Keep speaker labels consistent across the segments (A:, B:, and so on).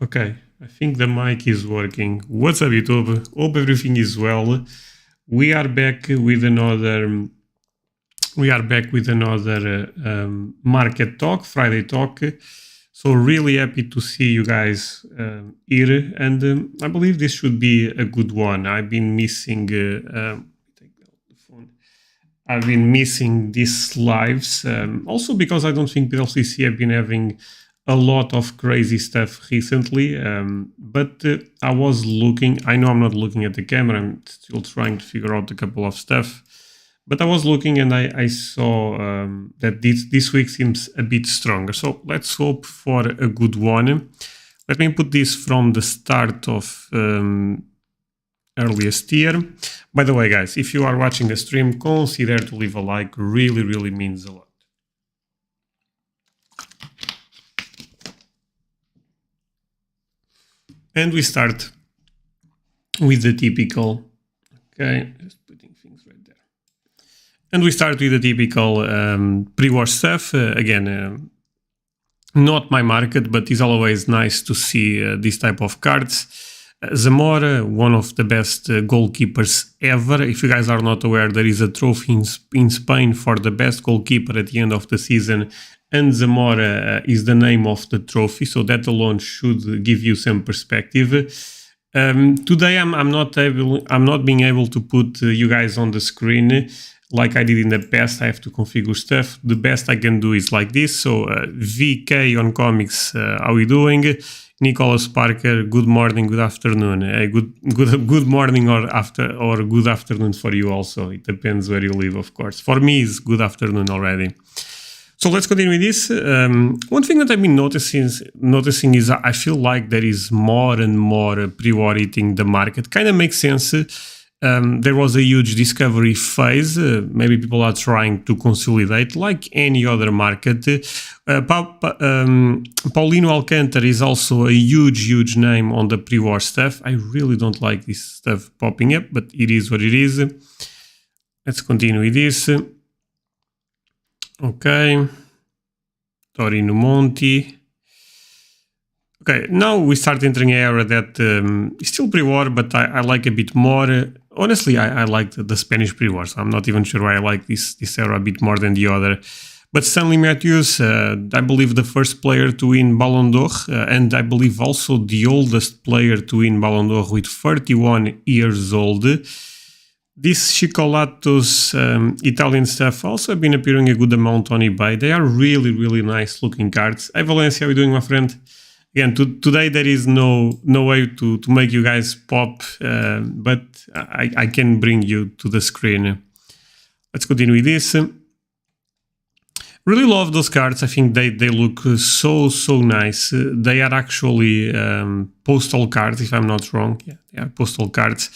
A: Okay, I think the mic is working. What's up, YouTube? Hope everything is well. We are back with another. We are back with another market talk, Friday talk. So really happy to see you guys here, and I believe this should be a good one. I've been missing. Take out the phone. I've been missing these lives, also because I don't think PWCC have been having a lot of crazy stuff recently. But I was looking. I know I'm not looking at the camera. I'm still trying to figure out a couple of stuff. But I was looking and I saw that this week seems a bit stronger. So let's hope for a good one. Let me put this from the start of earliest year. By the way, guys, if you are watching the stream, consider to leave a like. Really means a lot. And we start with the typical. Okay, just putting things right there. And we start with the typical pre-war stuff. Again, not my market, but it's always nice to see this type of cards. Zamora, one of the best goalkeepers ever. If you guys are not aware, there is a trophy in Spain for the best goalkeeper at the end of the season, and Zamora is the name of the trophy, so that alone should give you some perspective. Today I'm not being able to put you guys on the screen like I did in the past. I have to configure stuff. The best I can do is like this. So VK on comics, how we doing? Nicholas Parker, good morning, good afternoon. Good morning or good afternoon for you also. It depends where you live, of course. For me, it's good afternoon already. So let's continue with this. One thing that I've been noticing is I feel like there is more and more pre-war eating the market. Kind of makes sense. There was a huge discovery phase. Maybe people are trying to consolidate like any other market. Paulino Alcantara is also a huge name on the pre-war stuff. I really don't like this stuff popping up, but it is what it is. Let's continue with this. Okay. Torino Monti. Okay, now we start entering an era that is still pre-war, but I like a bit more. Honestly, I like the Spanish pre-war, so I'm not even sure why I like this era a bit more than the other. But Stanley Matthews, I believe the first player to win Ballon d'Or, and I believe also the oldest player to win Ballon d'Or with 31 years old. This Chicolatos Italian stuff also have been appearing a good amount on eBay. They are really nice looking cards. Hey Valencia, how are you doing, my friend? Again, today there is no way to make you guys pop, but I can bring you to the screen. Let's continue with this. Really love those cards. I think they look so nice. They are actually postal cards, if I'm not wrong. Yeah, they are postal cards.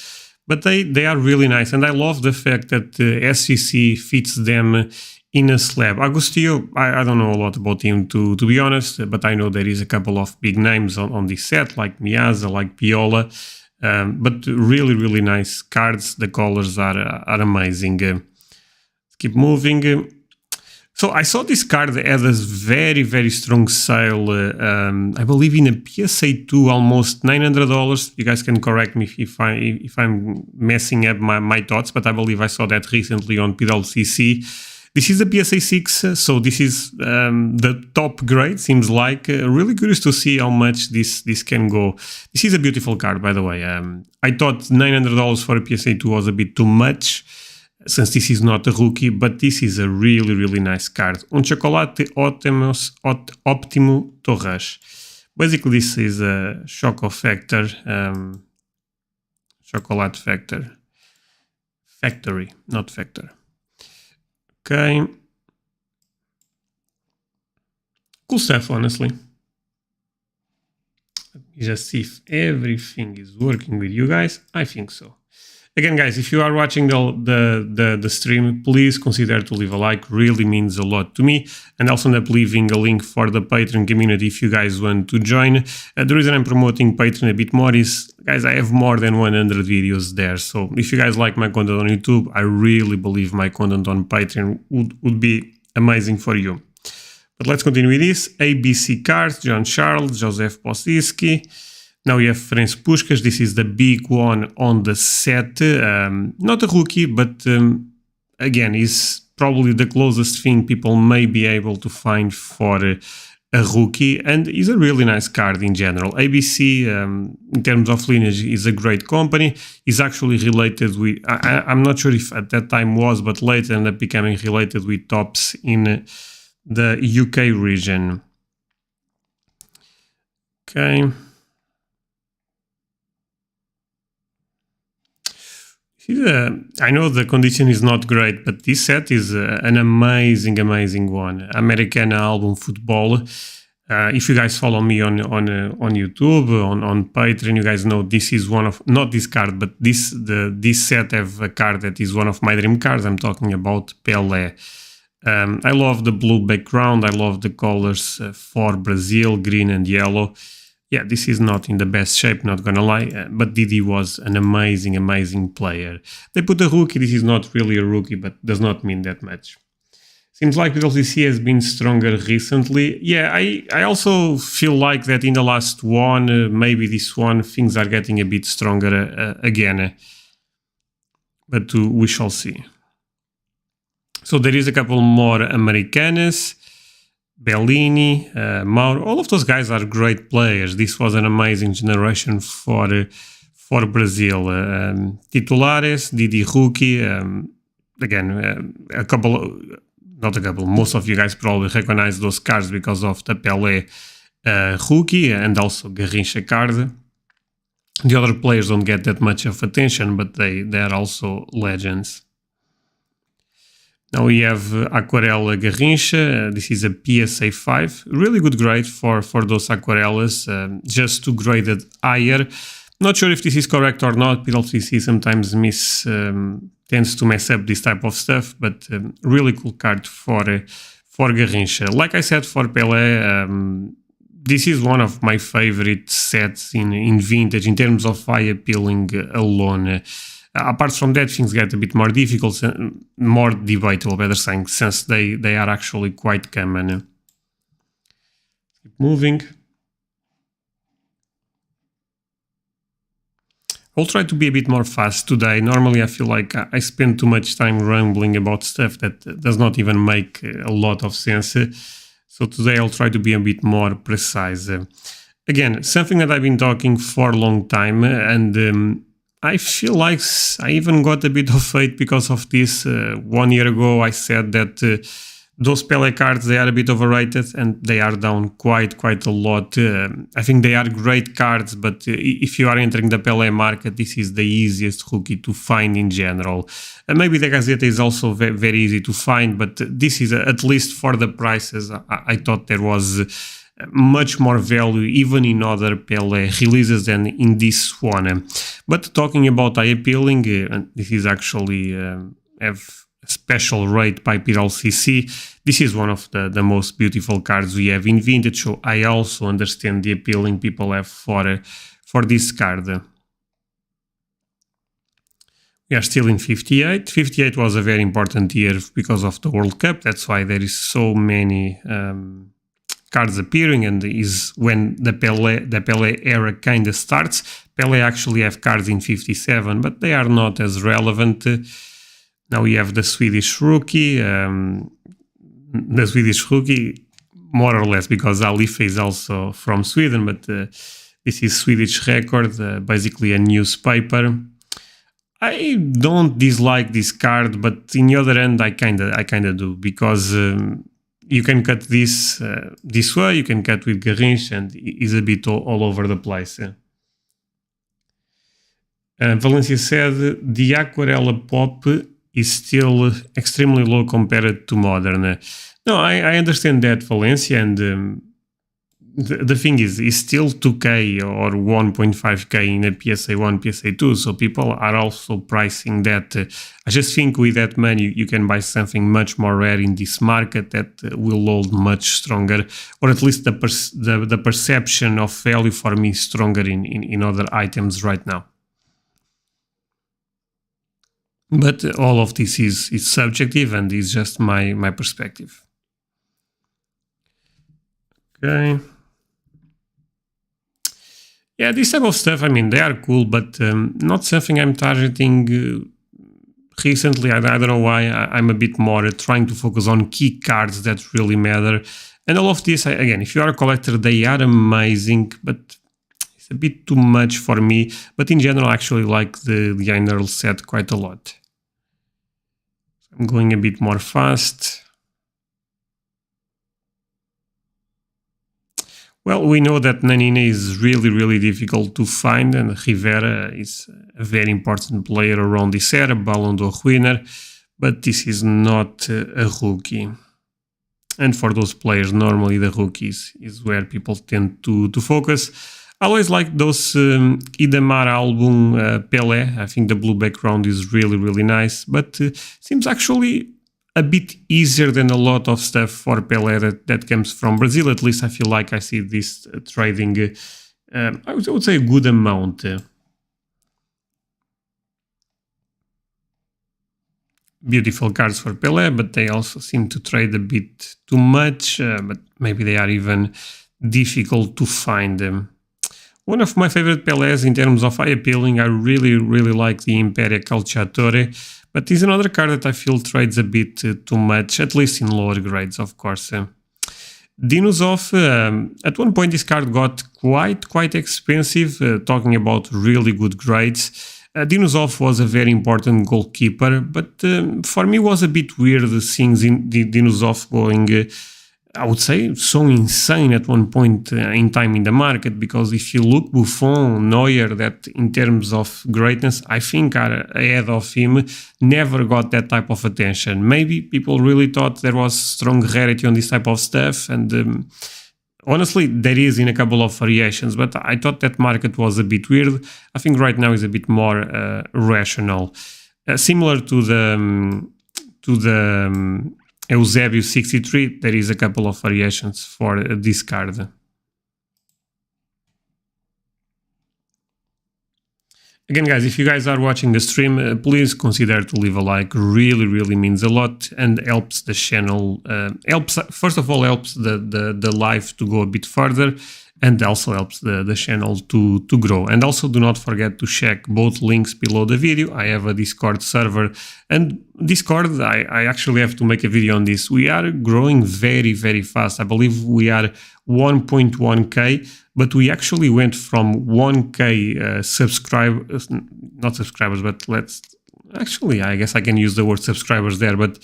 A: But they are really nice, and I love the fact that SCC fits them in a slab. Agustio, I don't know a lot about him to be honest, but I know there is a couple of big names on this set, like Miazza, like Piola, but really nice cards. The colors are amazing. Let's keep moving. So I saw this card had a very strong sale, I believe in a PSA 2, almost $900. You guys can correct me if I'm messing up my thoughts, but I believe I saw that recently on PWCC. This is the PSA 6, so this is the top grade, seems like. Really curious to see how much this can go. This is a beautiful card, by the way. I thought $900 for a PSA 2 was a bit too much, since this is not a rookie, but this is a really nice card. Un Chocolate Optimo Torres. Basically, this is a Choco Factor, Chocolate Factor. Factory, not Factor. Okay. Cool stuff, honestly. Let me just see if everything is working with you guys. I think so. Again, guys, if you are watching the stream, please consider to leave a like. Really means a lot to me. And also end up leaving a link for the Patreon community if you guys want to join. The reason I'm promoting Patreon a bit more is, guys, I have more than 100 videos there. So if you guys like my content on YouTube, I really believe my content on Patreon would be amazing for you. But let's continue with this. ABC cards, John Charles, Joseph Posisky. Now we have Ferenc Puskás. This is the big one on the set. Not a rookie, but again, is probably the closest thing people may be able to find for a rookie, and is a really nice card in general. ABC, in terms of lineage, is a great company. Is actually related with, I'm not sure if at that time was, but later ended up becoming related with Topps in the UK region. Okay. I know the condition is not great, but this set is an amazing one. Americana album football. If you guys follow me on YouTube, on Patreon, you guys know this is one of, not this card, but this set have a card that is one of my dream cards. I'm talking about Pelé. I love the blue background. I love the colors for Brazil, green and yellow. Yeah, this is not in the best shape, not gonna lie, but Didi was an amazing player. They put a rookie. This is not really a rookie, but does not mean that much. Seems like PWCC has been stronger recently. Yeah, I also feel like that in the last one, maybe this one, things are getting a bit stronger again. But we shall see. So there is a couple more Americanas. Bellini, Mauro, all of those guys are great players. This was an amazing generation for Brazil. Titulares, Didi rookie, again, most of you guys probably recognize those cards because of the Pelé rookie and also Garrincha card. The other players don't get that much of attention, but they are also legends. Now we have Aquarela Garrincha. This is a PSA 5. Really good grade for those aquarellas, just to grade it higher. Not sure if this is correct or not. PWCC sometimes tends to mess up this type of stuff, but really cool card for Garrincha. Like I said, for Pelé, this is one of my favorite sets in vintage in terms of eye appealing alone. Apart from that, things get a bit more difficult, more debatable, better saying, since they are actually quite common. Keep moving. I'll try to be a bit more fast today. Normally, I feel like I spend too much time rambling about stuff that does not even make a lot of sense. So today I'll try to be a bit more precise. Again, something that I've been talking for a long time, and I feel like I even got a bit of hate because of this. 1 year ago, I said that those Pelé cards, they are a bit overrated, and they are down quite a lot. I think they are great cards, but if you are entering the Pelé market, this is the easiest rookie to find in general. Maybe the Gazeta is also very easy to find, but this is, at least for the prices, I thought there was much more value even in other Pelé releases than in this one. But talking about eye appealing, this is actually have a special rate by PWCC. This is one of the most beautiful cards we have in vintage, so I also understand the appealing people have for this card. We are still in 58. 58 was a very important year because of the World Cup. That's why there is so many cards appearing, and is when the Pelé era kind of starts. Pelé actually have cards in 57, but they are not as relevant. Now we have the Swedish rookie. More or less, because Alife is also from Sweden, but this is Swedish Record, basically a newspaper. I don't dislike this card, but in the other end, I kinda do, because you can cut this this way, you can cut with Garrincha, and it's a bit all over the place. Valencia said the Aquarela Pop is still extremely low compared to modern. No, I understand that, Valencia, and the thing is, it's still 2K or 1.5K in a PSA 1, PSA 2, so people are also pricing that. I just think with that money, you can buy something much more rare in this market that will hold much stronger, or at least the perception of value for me is stronger in other items right now. But all of this is subjective, and is just my perspective. Okay. Yeah, this type of stuff, I mean, they are cool, but not something I'm targeting recently. I don't know why. I'm a bit more trying to focus on key cards that really matter. And all of this, again, if you are a collector, they are amazing, but it's a bit too much for me. But in general, I actually like the Einarl set quite a lot. I'm going a bit more fast. Well, we know that Nanine is really, really difficult to find, and Rivera is a very important player around this era, Ballon d'Or winner, but this is not a rookie. And for those players, normally the rookies is where people tend to focus. I always like those Idamar album Pelé. I think the blue background is really, really nice, but seems actually a bit easier than a lot of stuff for Pelé that comes from Brazil. At least I feel like I see this trading, I would say a good amount. Beautiful cards for Pelé, but they also seem to trade a bit too much, but maybe they are even difficult to find them. One of my favorite Pelés in terms of eye appealing, I really, really like the Imperia Calciatore, but is another card that I feel trades a bit too much, at least in lower grades, of course. Dinuzov, at one point this card got quite expensive, talking about really good grades. Dinuzov was a very important goalkeeper, but for me was a bit weird seeing Dinuzov going, I would say, so insane at one point in time in the market, because if you look Buffon, Neuer, that in terms of greatness, I think are ahead of him, never got that type of attention. Maybe people really thought there was strong rarity on this type of stuff, and honestly, there is in a couple of variations, but I thought that market was a bit weird. I think right now is a bit more rational. Similar to the Eusebio 63, there is a couple of variations for this card. Again, guys, if you guys are watching the stream, please consider to leave a like. Really means a lot and helps the channel. First of all, helps the live to go a bit further, and also helps the channel to grow. And also do not forget to check both links below the video. I have a Discord server, and Discord, I actually have to make a video on this. We are growing very fast. I believe we are 1.1k, but we actually went from 1k subscribers, not subscribers, but actually, I guess I can use the word subscribers there, but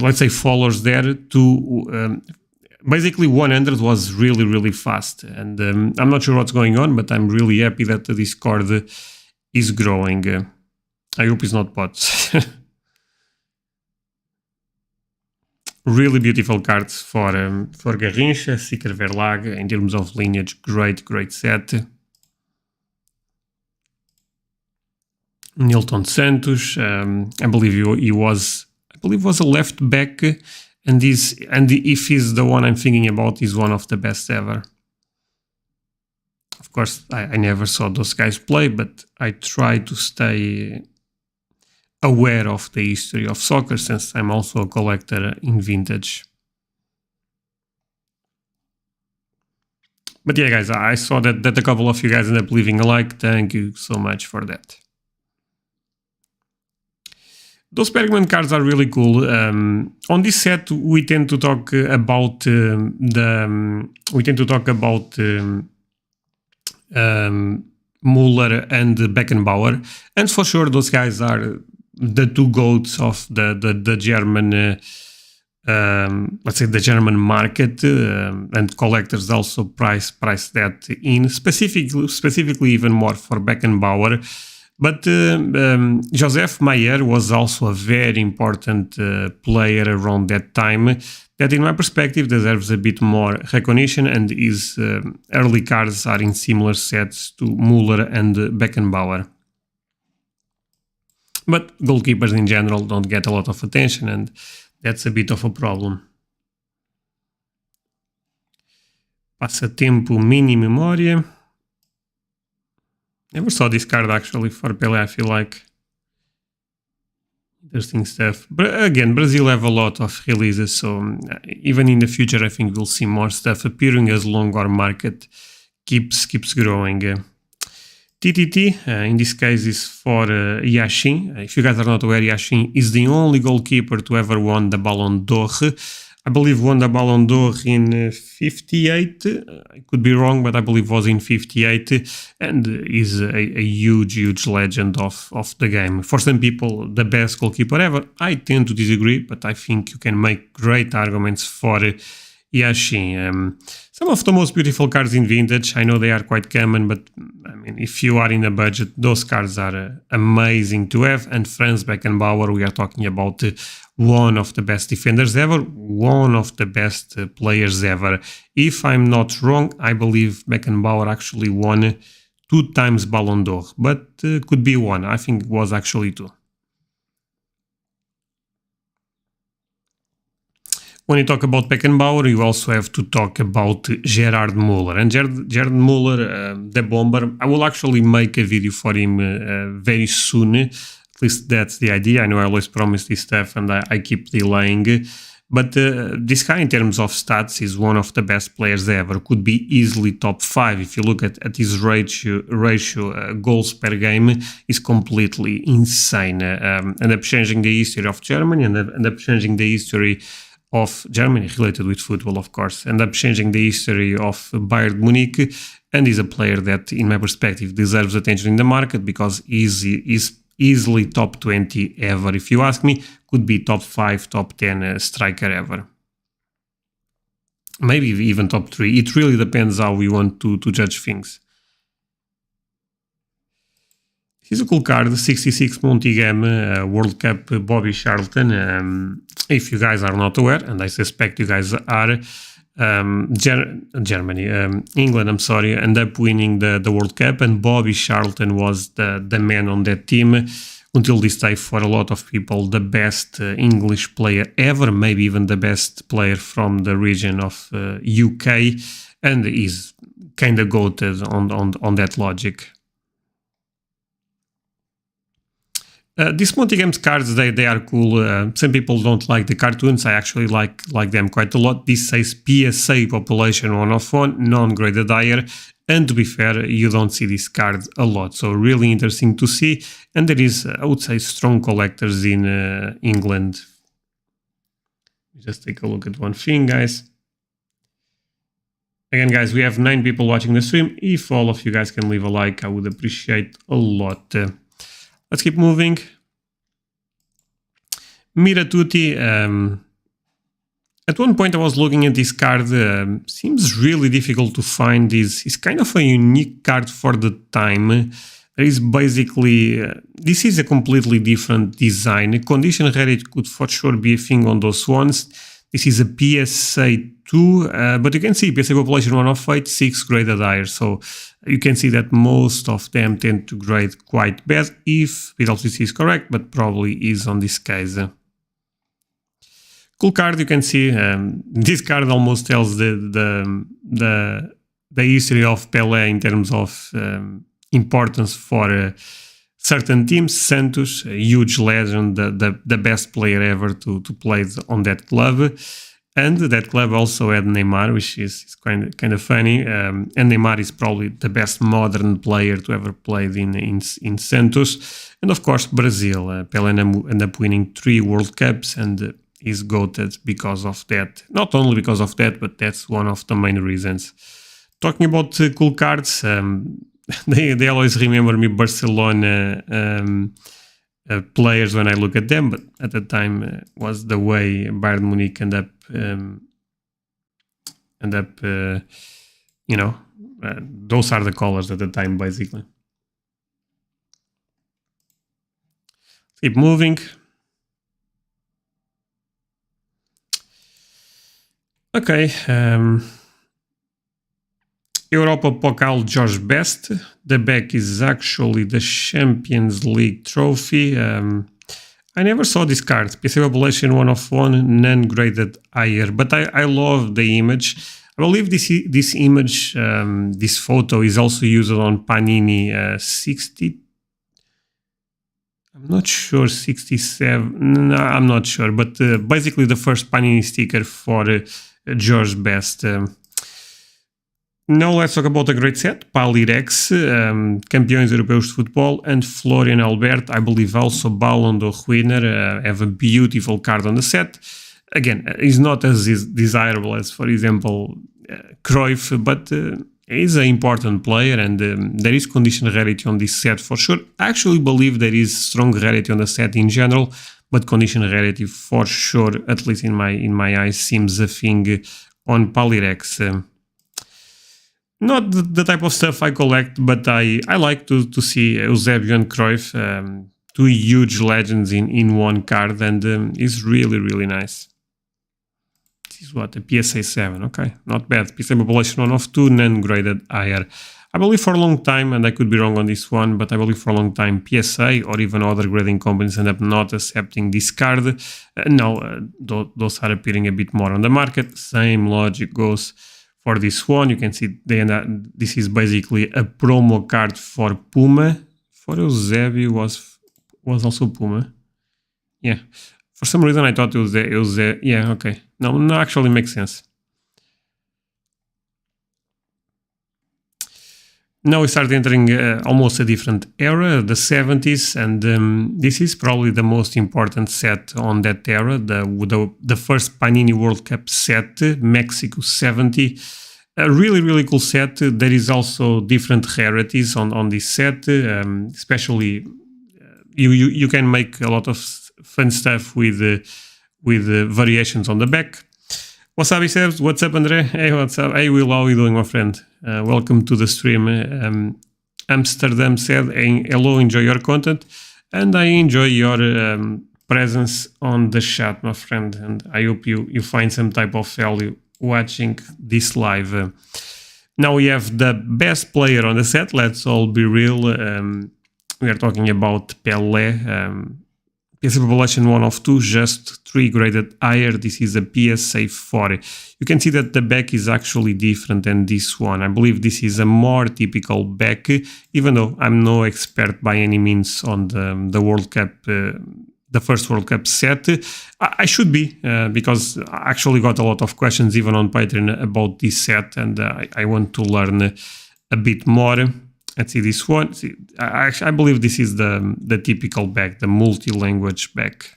A: let's say followers there to basically 100 was really fast. And I'm not sure what's going on, but I'm really happy that the Discord is growing. I hope it's not bots. Really beautiful cards for Garrincha, Seeker Verlag. In terms of lineage, great set. Nilton Santos, I believe he was a left back, and if he's the one I'm thinking about, is one of the best ever. Of course, I never saw those guys play, but I try to stay aware of the history of soccer, since I'm also a collector in vintage. But yeah, guys, I saw that a couple of you guys ended up leaving a like. Thank you so much for that. Those Bergman cards are really cool. On this set, we tend to talk about Muller and Beckenbauer, and for sure those guys are the two goats of the German, let's say the German market, and collectors also price that in, specifically even more for Beckenbauer. But Joseph Mayer was also a very important player around that time, that in my perspective deserves a bit more recognition, and his early cards are in similar sets to Muller and Beckenbauer. But goalkeepers in general don't get a lot of attention, and that's a bit of a problem. Passatempo Mini Memoria. Never saw this card actually for Pelé, I feel like. interesting stuff. But again, Brazil have a lot of releases, so even in the future, I think we'll see more stuff appearing as long our market keeps growing. TTT, in this case, is for Yashin. If you guys are not aware, Yashin is the only goalkeeper to ever won the Ballon d'Or. I believe won the Ballon d'Or in 58. I could be wrong, but I believe was in 58, and is a huge legend of the game. For some people, the best goalkeeper ever. I tend to disagree, but I think you can make great arguments for Yashin. Some of the most beautiful cards in Vintage. I know they are quite common, but I mean, if you are in a budget, those cards are amazing to have. And Franz Beckenbauer, we are talking about one of the best defenders ever, one of the best players ever. If I'm not wrong, I believe Beckenbauer actually won 2 times Ballon d'Or, but could be 1. I think it was actually 2. When you talk about Beckenbauer, you also have to talk about Gerard Müller. And Gerard Müller, the bomber, I will actually make a video for him very soon. At least that's the idea. I know I always promise this stuff and I keep delaying. But this guy, in terms of stats, is one of the best players ever. Could be easily top 5. If you look at his ratio goals per game, is completely insane. End up changing the history of Germany and end up changing the history of Germany, related with football, of course, end up changing the history of Bayern Munich, and is a player that, in my perspective, deserves attention in the market because is easily top 20 ever. If you ask me, could be top 5, top 10 striker ever. Maybe even top 3. It really depends how we want to judge things. Here's a cool card, 66 Montigame World Cup Bobby Charlton. If you guys are not aware, and I suspect you guys are, England, I'm sorry, ended up winning the World Cup, and Bobby Charlton was the man on that team. Until this day, for a lot of people, the best English player ever, maybe even the best player from the region of UK, and is kind of goated on that logic. These Montigames cards, they are cool. Some people don't like the cartoons. I actually like them quite a lot. This says PSA population 1 of 1, non-graded higher. And to be fair, you don't see this card a lot. So really interesting to see. And there is, I would say, strong collectors in England. Just take a look at one thing, guys. Again, guys, we have 9 people watching the stream. If all of you guys can leave a like, I would appreciate a lot. Let's keep moving. Miratuti. At one point I was looking at this card. Seems really difficult to find. It's kind of a unique card for the time. There is basically... this is a completely different design. Condition rarity could for sure be a thing on those ones. This is a PSA 2, but you can see PSA population 1 of 8, 6 graded higher. So you can see that most of them tend to grade quite bad, if PWCC is correct, but probably is on this case. Cool card, you can see. This card almost tells the history of Pelé in terms of importance for certain teams. Santos, a huge legend, the best player ever to play on that club. And that club also had Neymar, which is kind of funny. And Neymar is probably the best modern player to ever play in Santos. And of course, Brazil. Pelé ended up winning 3 World Cups and is goated because of that. Not only because of that, but that's one of the main reasons. Talking about cool cards, they always remember me Barcelona players when I look at them, but at the time was the way Bayern Munich ended up, those are the colors at the time, basically. Keep moving. Okay. Europa Pokal George Best. The back is actually the Champions League trophy. I never saw this card. PSA population 1 of 1, non-graded higher. But I love the image. I believe this image, this photo is also used on Panini 60. I'm not sure, 67. No, I'm not sure, but basically the first Panini sticker for George Best. Now let's talk about a great set, Palirex, Campeões Europeus de Futebol, and Florian Albert, I believe also Ballon d'Or winner, have a beautiful card on the set. Again, he's not as desirable as, for example, Cruyff, but he's an important player, and there is condition rarity on this set for sure. I actually believe there is strong rarity on the set in general, but condition rarity for sure, at least in my eyes, seems a thing on Palirex. Not the type of stuff I collect, but I like to see Eusebio and Cruyff, two huge legends in one card, and it's really, really nice. This is what, a PSA 7, okay, not bad. PSA population 1 of 2, non-graded IR. I believe for a long time, and I could be wrong on this one, but I believe for a long time PSA or even other grading companies end up not accepting this card. Now, those are appearing a bit more on the market. Same logic goes for this one. You can see this is basically a promo card for Puma. For Eusebio was also Puma. Yeah. For some reason I thought it was yeah, okay. No, actually makes sense. Now we start entering almost a different era, the 70s, and this is probably the most important set on that era, the first Panini World Cup set, Mexico 70. A really, really cool set. There is also different rarities on this set, especially you can make a lot of fun stuff with variations on the back. What's up, Sebs? What's up, Andre? Hey, what's up? Hey, Will, how are you doing, my friend? Welcome to the stream. Amsterdam said, hello, enjoy your content, and I enjoy your presence on the chat, my friend, and I hope you find some type of value watching this live. Now we have the best player on the set, let's all be real. We are talking about Pelé. PSA population 1 of 2, just 3 graded higher. This is a PSA 40. You can see that the back is actually different than this one. I believe this is a more typical back, even though I'm no expert by any means on the World Cup, the first World Cup set. I should be, because I actually got a lot of questions even on Patreon about this set, and I want to learn a bit more. Let's see this one. See, I believe this is the typical back, the multi-language back.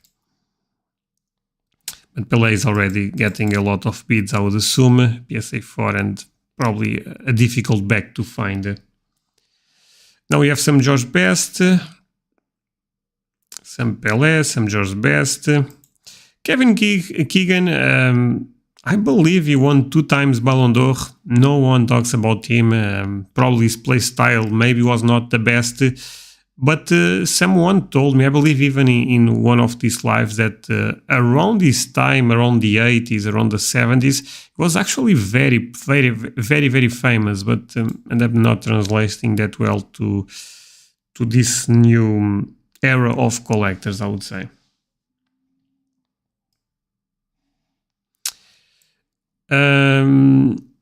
A: But Pelé is already getting a lot of bids, I would assume. PSA 4 and probably a difficult back to find. Now we have some George Best. Some Pelé, some George Best. Kevin Keegan, I believe he won 2 times Ballon d'Or. No one talks about him. Probably his play style maybe was not the best. But someone told me, I believe even in one of these lives, that around this time, around the 80s, around the 70s, he was actually very, very, very, very famous, but ended up not translating that well to this new era of collectors, I would say.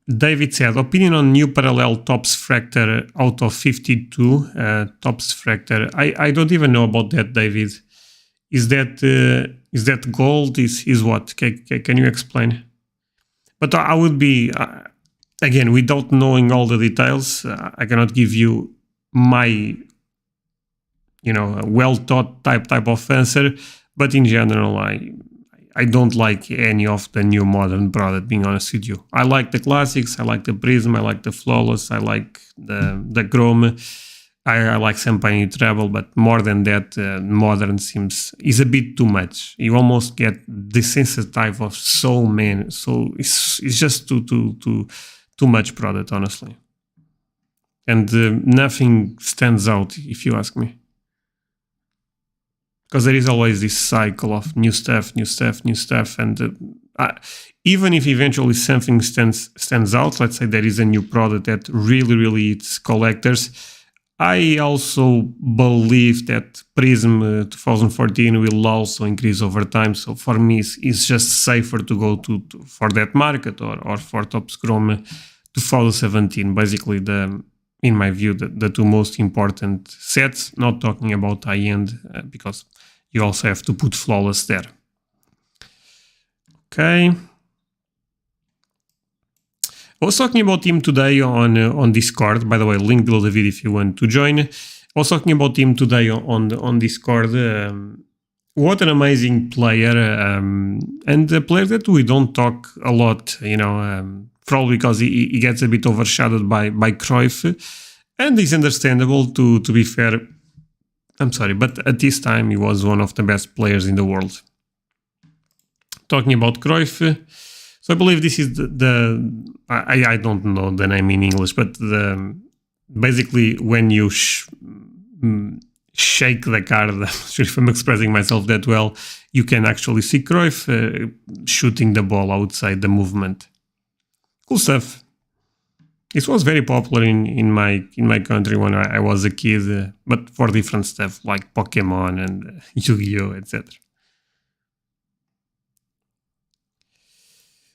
A: David said, opinion on new parallel Topps Fractor out of 52. Topps Fractor. I don't even know about that, David. Is that gold? Is what? Can you explain? But I would be, again, without knowing all the details, I cannot give you my, well thought type of answer. But in general, I don't like any of the new modern product, being honest with you. I like the classics, I like the Prism, I like the Flawless, I like the Chrome, I like some Panini Treble, but more than that, modern is a bit too much. You almost get desensitized of so many, so it's just too much product, honestly. And nothing stands out, if you ask me. Because there is always this cycle of new stuff, and even if eventually something stands out, let's say there is a new product that really hits collectors, I also believe that Prism 2014 will also increase over time. So for me, it's just safer to go for that market or for Topps Chrome 2017. Basically, the in my view, the two most important sets, not talking about high-end, because you also have to put flawless there. Okay. I was talking about him today on Discord. By the way, link below the video if you want to join. I was talking about him today on Discord. What an amazing player, and a player that we don't talk a lot, probably because he gets a bit overshadowed by Cruyff, and it's understandable, to be fair. I'm sorry, but at this time he was one of the best players in the world. Talking about Cruyff, so I believe this is I don't know the name in English, but basically when you shake the card, I'm not sure if I'm expressing myself that well, you can actually see Cruyff shooting the ball outside the movement. Cool stuff. This was very popular in my country when I was a kid, but for different stuff like Pokemon and Yu-Gi-Oh, etc.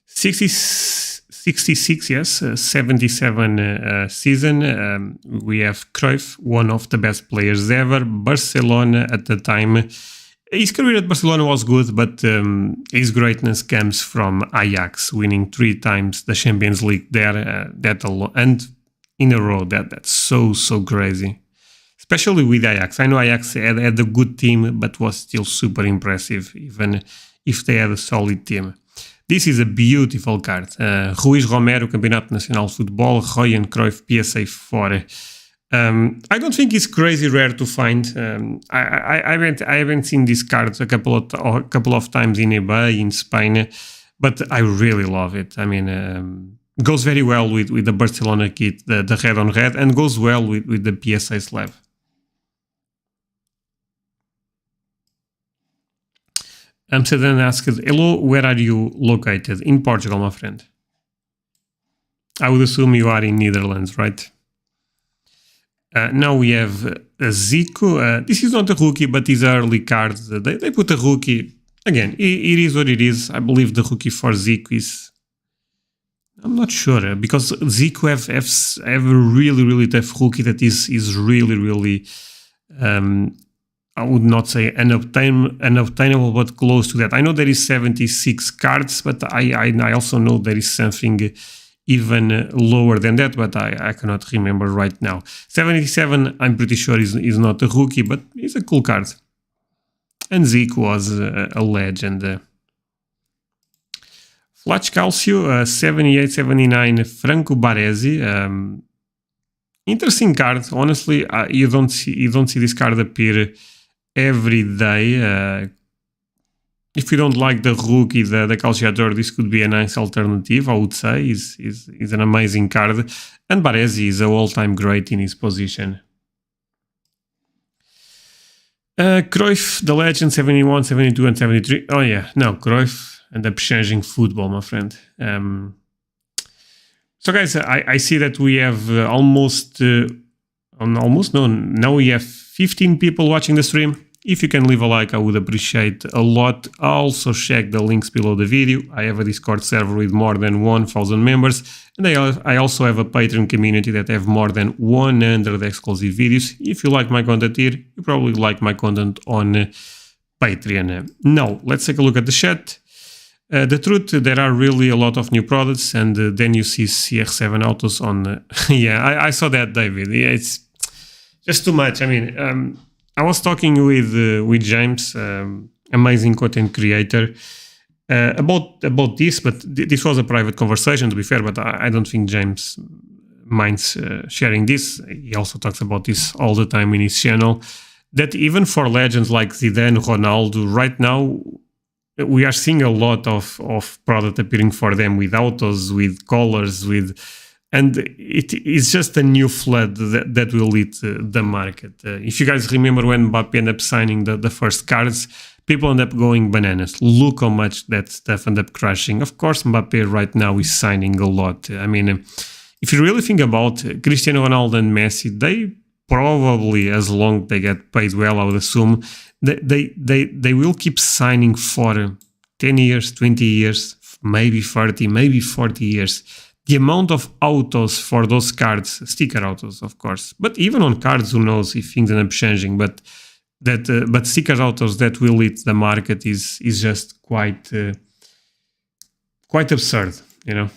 A: 66, yes, 77 season. We have Cruyff, one of the best players ever. Barcelona at the time. His career at Barcelona was good, but his greatness comes from Ajax, winning 3 times the Champions League there, and in a row. That's so crazy, especially with Ajax. I know Ajax had a good team, but was still super impressive, even if they had a solid team. This is a beautiful card. Ruiz Romero, Campeonato Nacional de Futebol, Johan Cruyff, PSA 4. I don't think it's crazy rare to find. I haven't seen these cards a couple of times in eBay in Spain, but I really love it. I mean, goes very well with the Barcelona kit, the red on red, and goes well with the PSA slab. Amsterdam asked, hello, where are you located? In Portugal, my friend. I would assume you are in Netherlands, right? Now we have a Zico. This is not a rookie, but these early cards, they put a rookie. Again, it is what it is. I believe the rookie for Zico is... I'm not sure, because Zico have a really tough rookie that is really... I would not say unobtainable, but close to that. I know there is 76 cards, but I also know there is something even lower than that, but I cannot remember right now. 77, I'm pretty sure is not a rookie, but it's a cool card. And Zico was a legend. Flash Calcio, 78, 79, Franco Baresi. Interesting card. Honestly, you don't see this card appear every day. If you don't like the rookie, the Calciador, this could be a nice alternative, I would say. Is an amazing card. And Baresi is an all-time great in his position. Cruyff, the legend, 71, 72, and 73. Oh yeah, no, Cruyff ended up changing football, my friend. So guys, I see that we have now we have 15 people watching the stream. If you can leave a like, I would appreciate a lot. Also check the links below the video. I have a Discord server with more than 1,000 members, and I also have a Patreon community that have more than 100 exclusive videos. If you like my content here, you probably like my content on Patreon. Now, let's take a look at the chat. The truth, there are really a lot of new products, and then you see CR7 autos on... yeah, I saw that, David. Yeah, it's just too much. I mean, I was talking with James, amazing content creator, about this, but this was a private conversation, to be fair, but I don't think James minds sharing this. He also talks about this all the time in his channel, that even for legends like Zidane, Ronaldo, right now, we are seeing a lot of product appearing for them with autos, with colors, and it is just a new flood that will hit the market. If you guys remember when Mbappe ended up signing the first cards, people end up going bananas. Look how much that stuff ended up crashing. Of course, Mbappe right now is signing a lot. I mean, if you really think about Cristiano Ronaldo and Messi, they probably, as long as they get paid well, I would assume, they will keep signing for 10 years, 20 years, maybe 30, maybe 40 years. the amount of autos for those cards, sticker autos, of course, but even on cards, who knows if things end up changing, but sticker autos that will hit the market is just quite absurd, you know.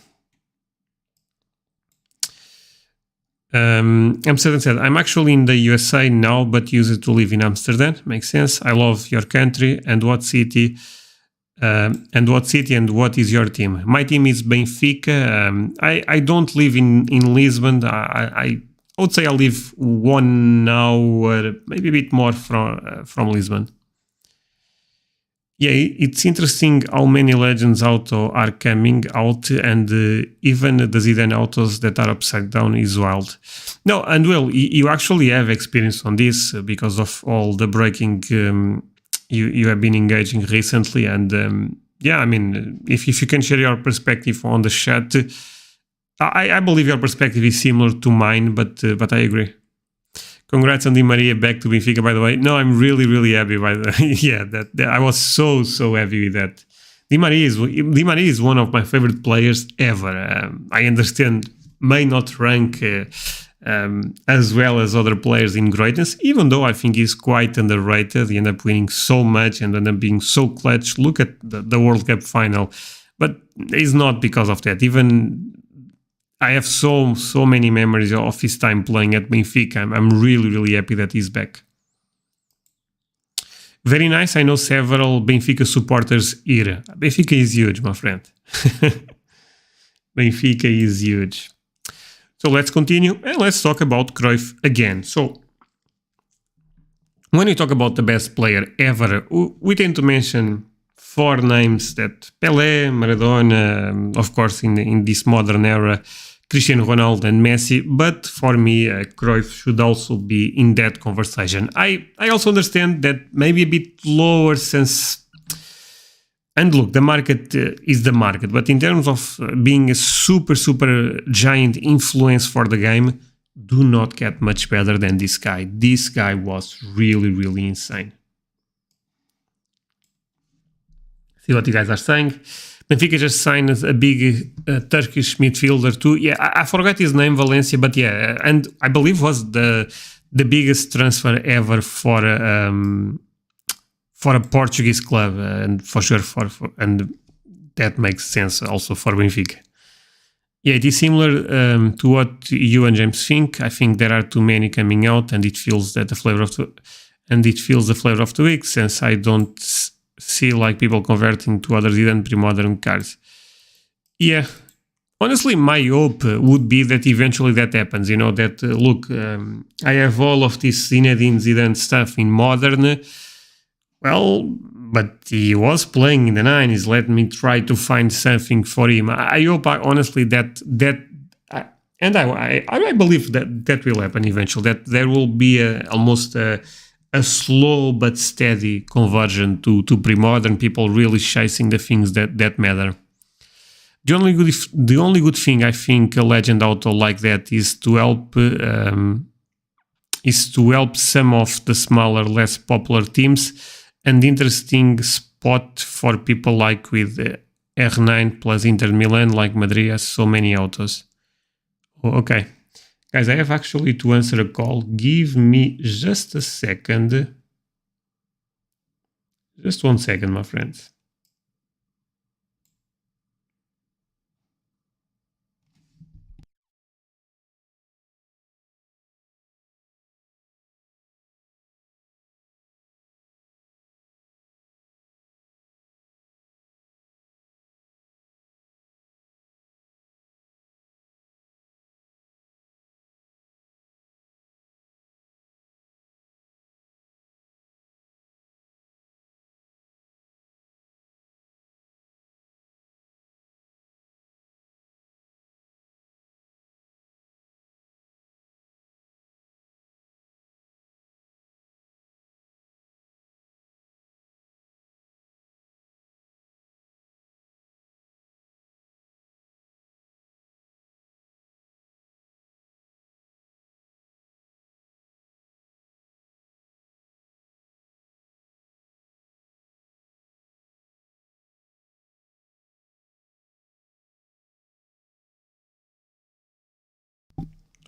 A: Amsterdam said, I'm actually in the USA now, but used to live in Amsterdam. Makes sense. I love your country. And what city? And what is your team? My team is Benfica. I don't live in Lisbon. I would say I live 1 hour, maybe a bit more from Lisbon. Yeah, it's interesting how many Legends auto are coming out, and even the Zidane autos that are upside down is wild. No, and well, you actually have experience on this because of all the breaking you have been engaging recently, and yeah, I mean, if you can share your perspective on the chat, I believe your perspective is similar to mine, but I agree. Congrats on Di Maria back to Benfica, by the way. No, I'm really happy by the yeah, that I was so happy with that. Di Maria is one of my favorite players ever. I understand may not rank as well as other players in greatness, even though I think he's quite underrated. He ended up winning so much and ended up being so clutch. Look at the World Cup final. But it's not because of that. Even I have so many memories of his time playing at Benfica. I'm really happy that he's back. Very nice. I know several Benfica supporters here. Benfica is huge, my friend. Benfica is huge. So let's continue and let's talk about Cruyff again. So when we talk about the best player ever, we tend to mention 4 names: that Pelé, Maradona, of course in this modern era, Cristiano Ronaldo and Messi, but for me, Cruyff should also be in that conversation. I also understand that maybe a bit lower since, and look, the market is the market, but in terms of being a super giant influence for the game, do not get much better than this guy. This guy was really insane. See what you guys are saying. Benfica just signed a big Turkish midfielder too. Yeah, I forgot his name, Valencia, but yeah, and I believe was the biggest transfer ever for a Portuguese club, and for sure and that makes sense also for Benfica. Yeah, it is similar to what you and James think. I think there are too many coming out, and it feels that the flavor of the week, since I don't see like people converting to other than pre-modern cards. Yeah, honestly, my hope would be that eventually that happens. You know, that look, I have all of this Zinedine Zidane stuff in modern. Well, but he was playing in the 90s. Let me try to find something for him. I hope, honestly, that I believe that will happen eventually. That there will be almost a slow but steady conversion to pre-modern, people really chasing the things that matter. The only good thing I think a legend auto like that is to help some of the smaller, less popular teams, and interesting spot for people like with R9 plus Inter Milan, like Madrid has so many autos. Oh, okay. Guys, I have actually to answer a call. Give me just a second. Just 1 second, my friends.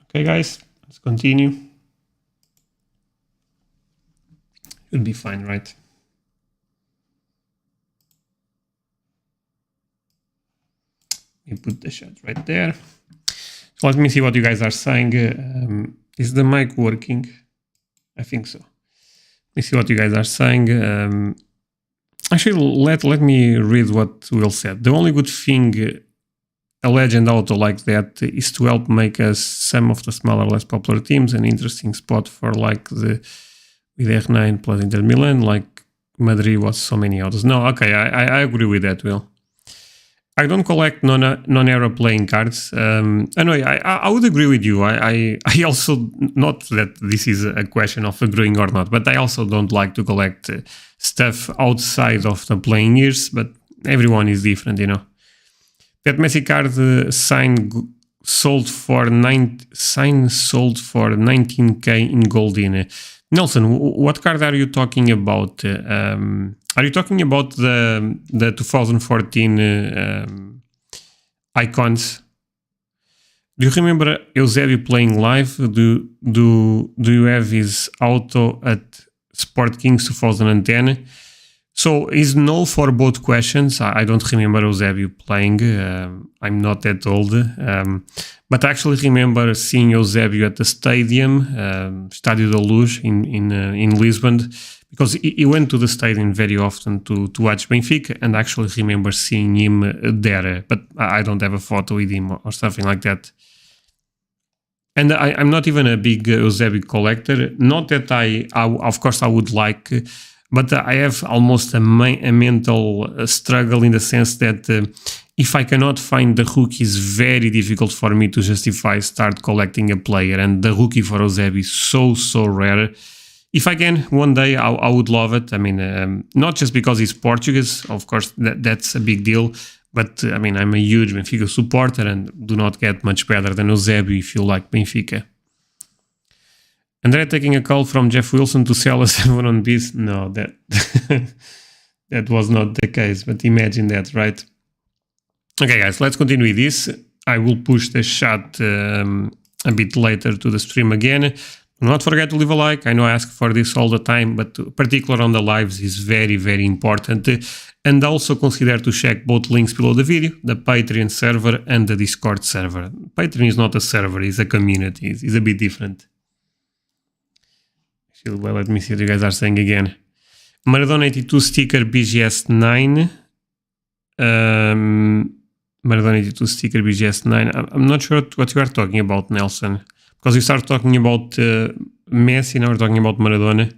A: Okay, guys, let's continue. Should be fine, right? You put the chat right there. So let me see what you guys are saying. Is the mic working? I think so. Let me see what you guys are saying. Actually, let me read what Will said. The only good thing a legend auto like that is to help make us some of the smaller, less popular teams an interesting spot for like the with R9 plus Inter Milan, like Madrid was so many autos. No, okay, I agree with that, Will. I don't collect non-era playing cards. Anyway, I would agree with you. I also, not that this is a question of agreeing or not, but I also don't like to collect stuff outside of the playing years, but everyone is different, you know. That Messi card sold for 19k in gold in. Nelson, what card are you talking about? Are you talking about the 2014 icons? Do you remember Eusebio playing live? Do you have his auto at Sport Kings 2010? So is no for both questions. I don't remember Eusebio playing. I'm not that old. But I actually remember seeing Eusebio at the stadium, Estádio da Luz in Lisbon, because he went to the stadium very often to watch Benfica, and I actually remember seeing him there. But I don't have a photo with him or something like that. And I'm not even a big Eusebio collector. Not that I of course, I would like... But I have almost a mental struggle in the sense that if I cannot find the rookie, it's very difficult for me to justify start collecting a player. And the rookie for Eusebio is so rare. If I can, one day I would love it. I mean, not just because he's Portuguese, of course, that's a big deal. But I mean, I'm a huge Benfica supporter and do not get much better than Eusebio if you like Benfica. Andrea taking a call from Jeff Wilson to sell a 7 on Beast. No, that that was not the case, but imagine that, right? Okay, guys, let's continue with this. I will push the chat a bit later to the stream again. Do not forget to leave a like. I know I ask for this all the time, but particularly on the lives is very important. And also consider to check both links below the video, the Patreon server and the Discord server. Patreon is not a server, it's a community. It's a bit different. Well, let me see what you guys are saying again. Maradona 82 sticker BGS 9. Maradona 82 sticker BGS 9. I'm not sure what you are talking about, Nelson. Because you start talking about Messi, now we're talking about Maradona.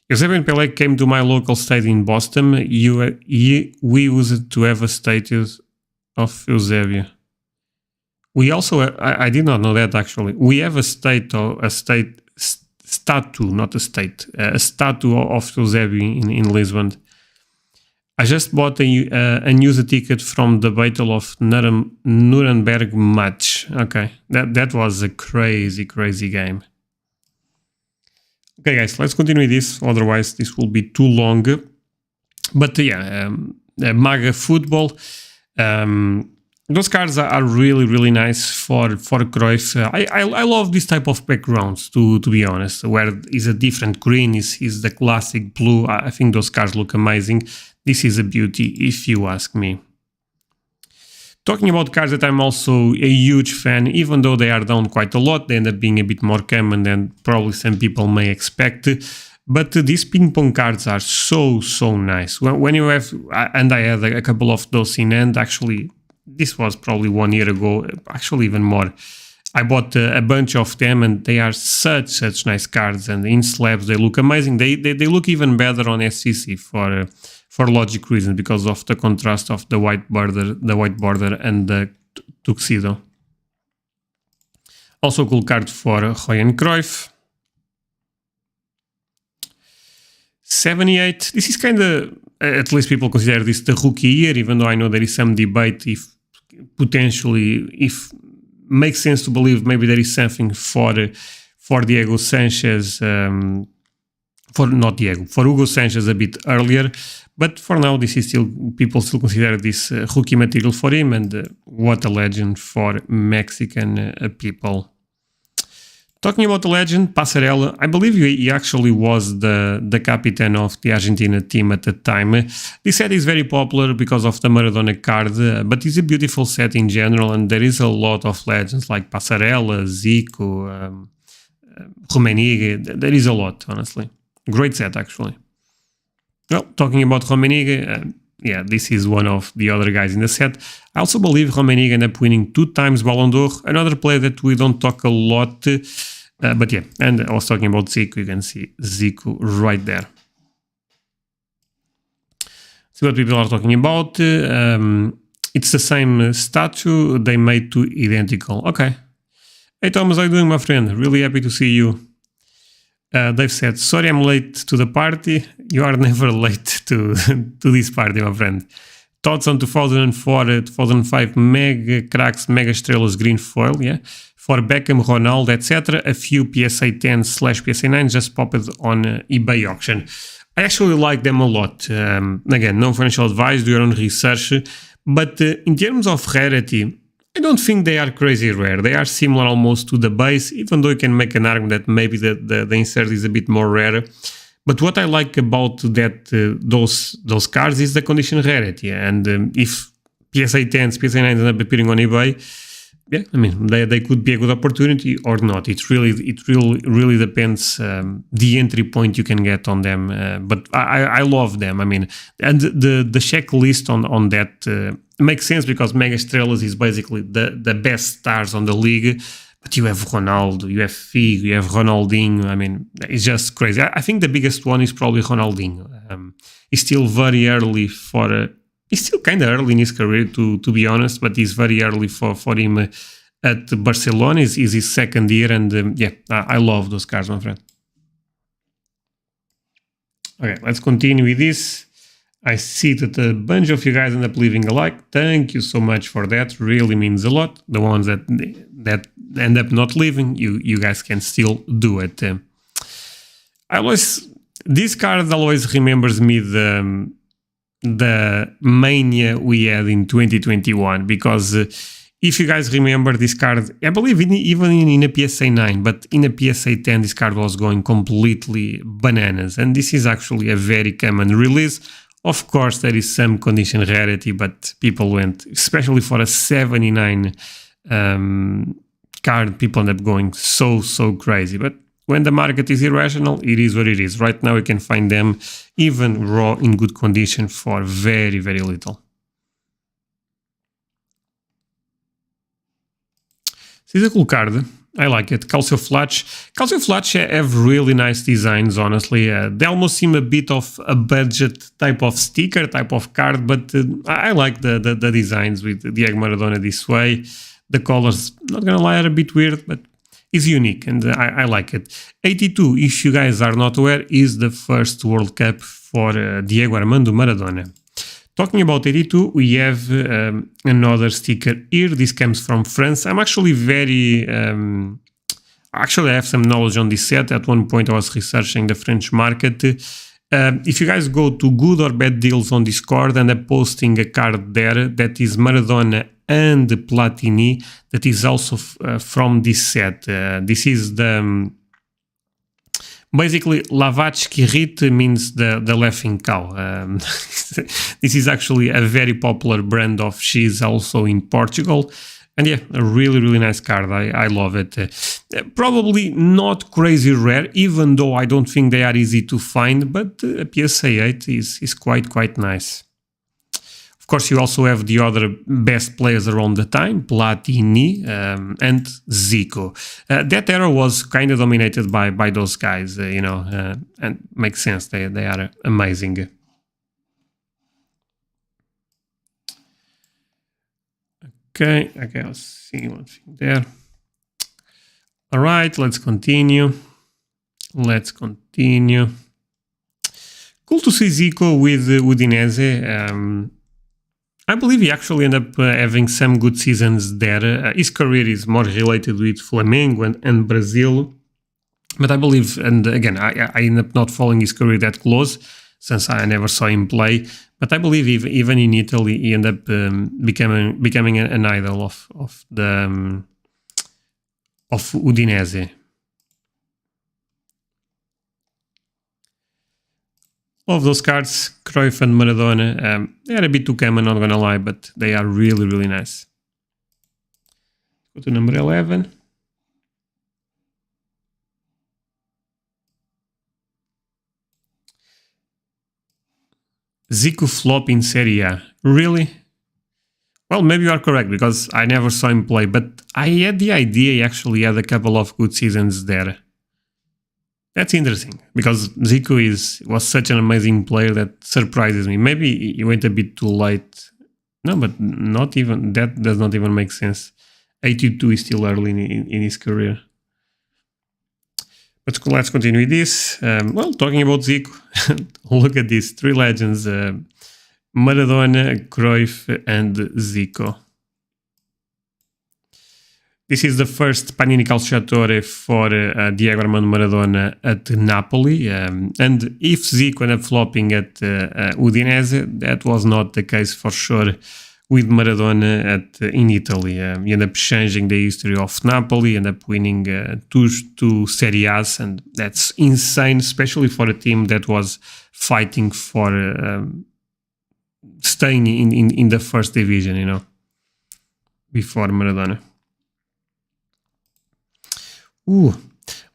A: Eusebio and Pelé came to my local stadium in Boston. We used to have a statue of Eusebio. We also, I did not know that actually. We have a statue, not a state, a statue of Eusebio in Lisbon. I just bought a used ticket from the Battle of Nuremberg match. Okay, that was a crazy game. Okay, guys, let's continue with this. Otherwise, this will be too long. But yeah, MAGA football. Those cards are really nice for Cruyff. I love this type of backgrounds, to be honest, where is a different green, is the classic blue. I think those cards look amazing. This is a beauty, if you ask me. Talking about cards that I'm also a huge fan, even though they are down quite a lot, they end up being a bit more common than probably some people may expect. But these ping pong cards are so nice. When you have, and I had a couple of those in hand, actually. This was probably 1 year ago, actually even more. I bought a bunch of them and they are such nice cards, and in slabs they look amazing. They look even better on SCC for logic reasons because of the contrast of the white border and the tuxedo. Also cool card for Johan Cruyff. 78. This is kind of, at least people consider this the rookie year, even though I know there is some debate if makes sense to believe maybe there is something for Diego Sanchez, for Hugo Sanchez a bit earlier, but for now this is people still consider this rookie material for him, and what a legend for Mexican people. Talking about the legend, Passarella, I believe he actually was the captain of the Argentina team at the time. This set is very popular because of the Maradona card, but it's a beautiful set in general, and there is a lot of legends like Passarella, Zico, Rummenigge. There is a lot, honestly. Great set, actually. Well, talking about Rummenigge, yeah, this is one of the other guys in the set. I also believe Rummenigge ended up winning 2 times Ballon d'Or, another player that we don't talk a lot, but yeah, and I was talking about Zico, you can see Zico right there. See what people are talking about. It's the same statue, they made 2 identical. Okay. Hey Thomas, how you doing, my friend? Really happy to see you. They've said, sorry I'm late to the party. You are never late to this party, my friend. Thoughts on 2004-2005 mega cracks, mega estrelas green foil, yeah? For Beckham, Ronaldo, etc. A few PSA 10/PSA 9 just popped on eBay auction. I actually like them a lot. Again, no financial advice, do your own research. But in terms of rarity, I don't think they are crazy rare. They are similar almost to the base, even though you can make an argument that maybe the insert is a bit more rare. But what I like about that those cards is the condition rarity. And if PSA 10s, PSA 9s end up appearing on eBay, yeah, I mean they could be a good opportunity or not. It really depends the entry point you can get on them. But I love them. I mean, and the checklist on that makes sense because Mega Estrelas is basically the best stars on the league. But you have Ronaldo, you have Figo, you have Ronaldinho. I mean, it's just crazy. I think the biggest one is probably Ronaldinho. He's still very early for. He's still kind of early in his career, to be honest, but he's very early for him at Barcelona. Is his second year, and yeah, I love those cards, my friend. Okay, let's continue with this. I see that a bunch of you guys end up leaving a like. Thank you so much for that. Really means a lot. The ones that end up not leaving, you guys can still do it. This card always remembers me the mania we had in 2021, because if you guys remember this card, I believe even in a PSA 9, but in a PSA 10 this card was going completely bananas, and this is actually a very common release. Of course there is some condition rarity, but people went, especially for a 79 card, people end up going so crazy. But when the market is irrational, it is what it is. Right now you can find them even raw in good condition for very little. This is a cool card. I like it. Calcio Flash. Calcio Flash have really nice designs, honestly. They almost seem a bit of a budget type of sticker, type of card, but I like the designs with Diego Maradona this way. The colors, not gonna lie, are a bit weird, but it's unique, and I like it. 82, if you guys are not aware, is the first World Cup for Diego Armando Maradona. Talking about 82, we have another sticker here. This comes from France. I'm actually actually I have some knowledge on this set. At one point I was researching the French market. If you guys go to Good or Bad Deals on Discord, and I'm posting a card there that is Maradona and Platini, that is also from this set. This is the basically La Vache qui rit means the laughing cow. This is actually a very popular brand of cheese also in Portugal, and yeah, a really nice card. I love it. Probably not crazy rare, even though I don't think they are easy to find, but a PSA 8 is quite nice. Of course, you also have the other best players around the time, Platini and Zico. That era was kind of dominated by those guys, you know, and makes sense. They are amazing. Okay, I'll see one thing there. All right, let's continue. Cool to see Zico with Udinese. I believe he actually ended up having some good seasons there. His career is more related with Flamengo and Brazil. But I believe, and again, I ended up not following his career that close since I never saw him play. But I believe even in Italy, he ended up becoming an idol of Udinese. Love those cards, Cruyff and Maradona. They are a bit too common, not gonna lie, but they are really, really nice. Go to number 11. Zico flop in Serie A. Really? Well, maybe you are correct, because I never saw him play, but I had the idea he actually had a couple of good seasons there. That's interesting, because Zico was such an amazing player that surprises me. Maybe he went a bit too late. No, but not even that does not even make sense. 82 is still early in his career. But let's continue with this. Well, talking about Zico, look at these 3 legends. Maradona, Cruyff, and Zico. This is the first Panini Calciatore for Diego Armando Maradona at Napoli. And if Zico ended up flopping at Udinese, that was not the case for sure with Maradona in Italy. He ended up changing the history of Napoli, ended up winning two Serie A's, and that's insane, especially for a team that was fighting for staying in the first division, before Maradona.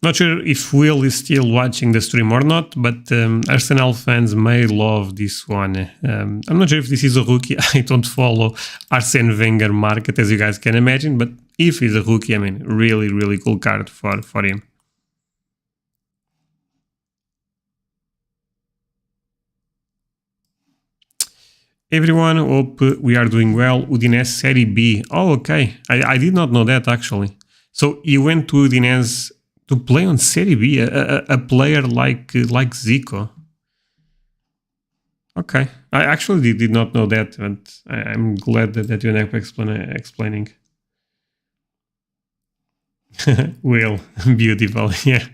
A: Not sure if Will is still watching the stream or not, but Arsenal fans may love this one. I'm not sure if this is a rookie. I don't follow Arsene Wenger market, as you guys can imagine, but if he's a rookie, I mean, really, really cool card for him. Everyone, hope we are doing well. Udinese Serie B. Oh, okay. I did not know that, actually. So you went to Udinese to play on Serie B, a player like Zico. Okay. I actually did not know that, but I'm glad that you're now explaining. Will, beautiful, yeah.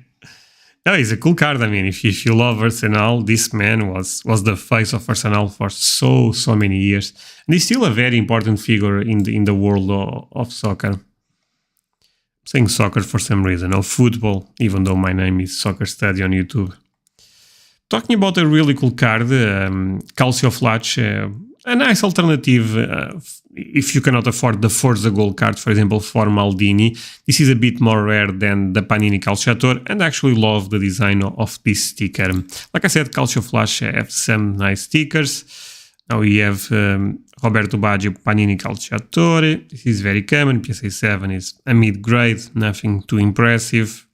A: No, he's a cool card. I mean, if you love Arsenal, this man was the face of Arsenal for so many years, and he's still a very important figure in the world of soccer. I'm saying soccer for some reason, or football, even though my name is Soccer Study on YouTube. Talking about a really cool card, Calcio Flash, a nice alternative if you cannot afford the Forza Gold card, for example, for Maldini. This is a bit more rare than the Panini Calciatore, and I actually love the design of this sticker. Like I said, Calcio Flash have some nice stickers. Now we have Roberto Baggio Panini Calciatore. This is very common. PSA 7 is a mid-grade, nothing too impressive.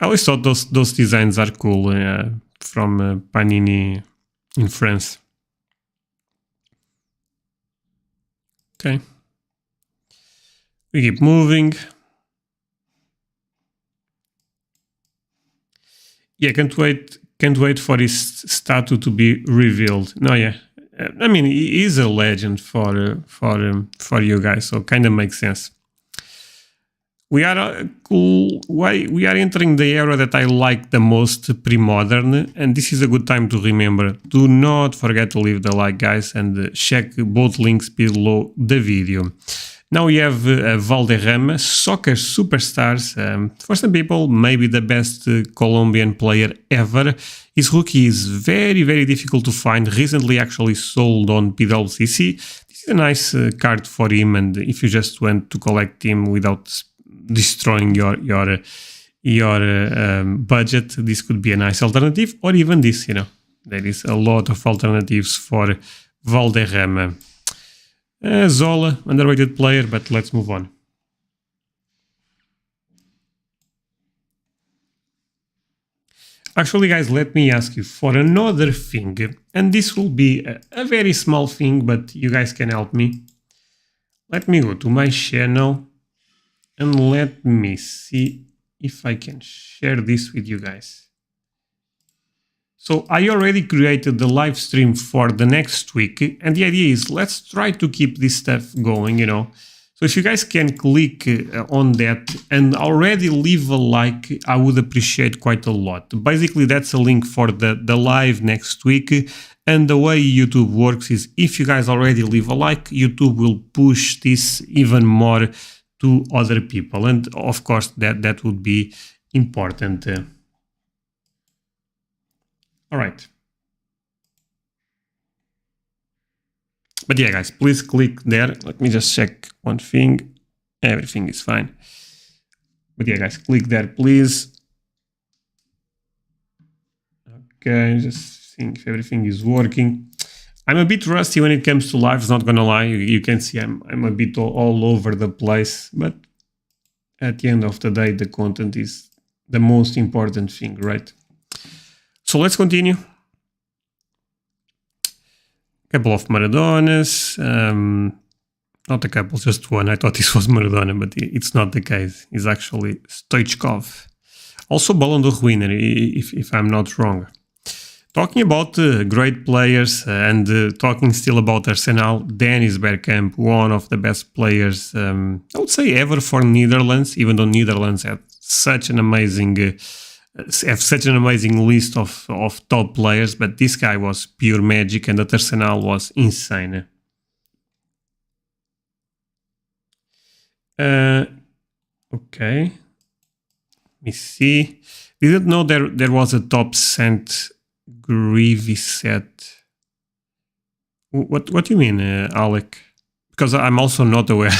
A: I always thought those designs are cool from Panini in France. Okay. We keep moving. Yeah, can't wait for his statue to be revealed. No, yeah. I mean, he is a legend for you guys, so kind of makes sense. We are we are entering the era that I like the most, pre-modern, and this is a good time to remember. Do not forget to leave the like, guys, and check both links below the video. Now we have Valderrama, soccer superstars. For some people, maybe the best Colombian player ever. His rookie is very, very difficult to find. Recently actually sold on PWCC. This is a nice card for him, and if you just want to collect him without destroying your budget, this could be a nice alternative, or even this, there is a lot of alternatives for Valderrama. Zola, underrated player, but let's move on. Actually, guys, let me ask you for another thing, and this will be a very small thing, but you guys can help me. Let me go to my channel and let me see if I can share this with you guys. So I already created the live stream for the next week, and the idea is let's try to keep this stuff going, So if you guys can click on that and already leave a like, I would appreciate quite a lot. Basically, that's a link for the live next week. And the way YouTube works is if you guys already leave a like, YouTube will push this even more to other people, and of course that would be important. All right. But yeah, guys, please click there. Let me just check one thing. Everything is fine. But yeah, guys, click there, please. Okay, just seeing if everything is working. I'm a bit rusty when it comes to lives, not gonna lie. You can see I'm a bit all over the place, but at the end of the day, the content is the most important thing, right? So let's continue. Couple of Maradonas. Not a couple, just one. I thought this was Maradona, but it's not the case. It's actually Stoichkov. Also Ballon d'Or winner, if I'm not wrong. Talking about great players and talking still about Arsenal, Dennis Bergkamp, one of the best players, I would say, ever for Netherlands, even though Netherlands had such an amazing list of top players, but this guy was pure magic and at Arsenal was insane. Okay. Let me see. Didn't know there was a top cent Greavy set. What do you mean, Alec? Because I'm also not aware.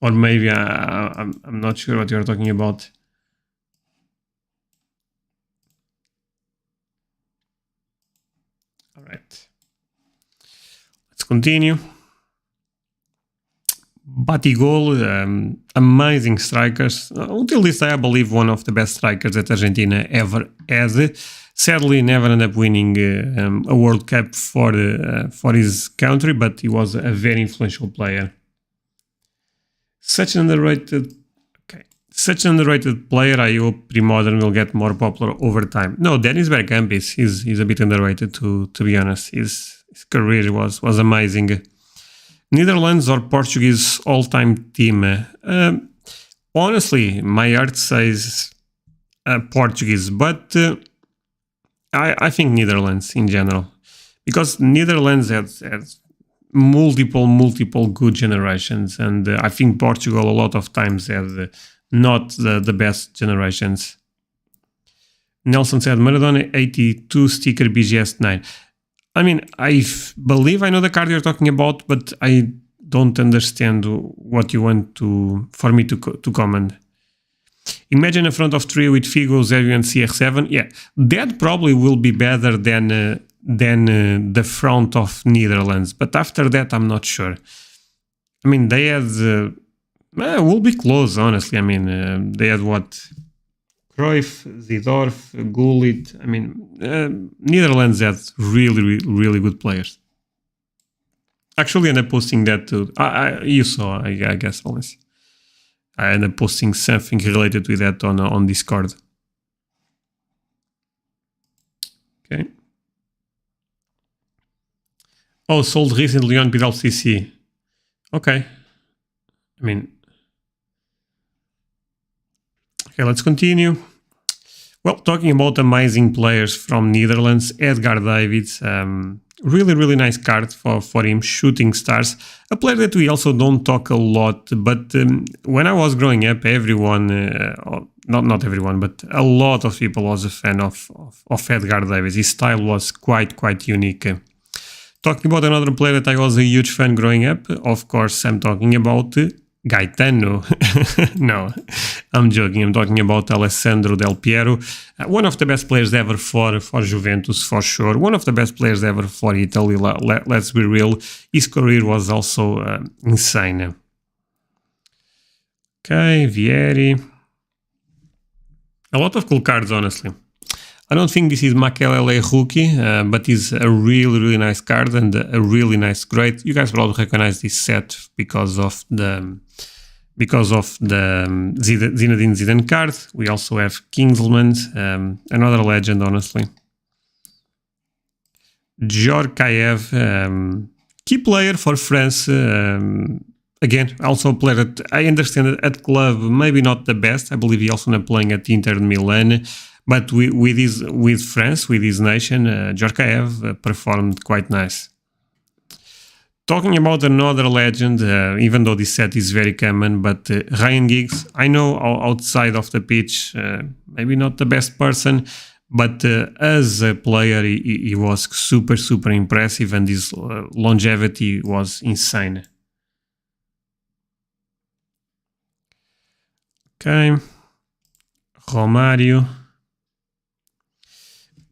A: Or maybe I'm not sure what you're talking about. All right. Let's continue. Batigol, amazing strikers. Until this day, I believe one of the best strikers that Argentina ever had. Sadly, never ended up winning a World Cup for his country, but he was a very influential player. Such an underrated player. I hope Pre-Modern will get more popular over time. No, Dennis Bergkamp is a bit underrated, to be honest. His career was amazing. Netherlands or Portuguese all-time team? Honestly, my heart says Portuguese, but I think Netherlands in general, because Netherlands has multiple good generations, and I think Portugal a lot of times had not the best generations. Nelson said Maradona 82 sticker BGS 9. I mean, I believe I know the card you're talking about, but I don't understand what you want for me to comment. Imagine a front of three with Figo, Zerbi, and CR7. Yeah, that probably will be better than the front of Netherlands. But after that, I'm not sure. I mean, they had... will be close, honestly. I mean, they had what? Cruyff, Zidorf, Gullit. I mean, Netherlands had really good players. Actually, I ended up posting that too. You saw, I guess, Valencia. I ended up posting something related with that on Discord. Okay. Oh, sold recently on PWCC. Okay. I mean... Okay, let's continue. Well, talking about amazing players from Netherlands, Edgar Davids, really nice card for him, Shooting Stars, a player that we also don't talk a lot, but when I was growing up, everyone, not everyone, but a lot of people was a fan of Edgar Davids. His style was quite unique. Talking about another player that I was a huge fan growing up, of course, I'm talking about Gaetano. No, I'm joking. I'm talking about Alessandro Del Piero, one of the best players ever for Juventus, for sure. One of the best players ever for Italy. Let's be real. His career was also insane. Okay, Vieri. A lot of cool cards, honestly. I don't think this is Makelele rookie, but it's a really nice card and a really nice grade. You guys probably recognize this set because of the Zinedine Zidane card. We also have Kingsman, another legend, honestly. Djorkaeff, key player for France. Again, also a player that I understand at club, maybe not the best. I believe he also ended up playing at Inter Milan. But with France, with his nation, Djorkaeff performed quite nice. Talking about another legend, even though this set is very common, but Ryan Giggs, I know outside of the pitch, maybe not the best person, but as a player, he was super impressive, and his longevity was insane. Okay, Romário.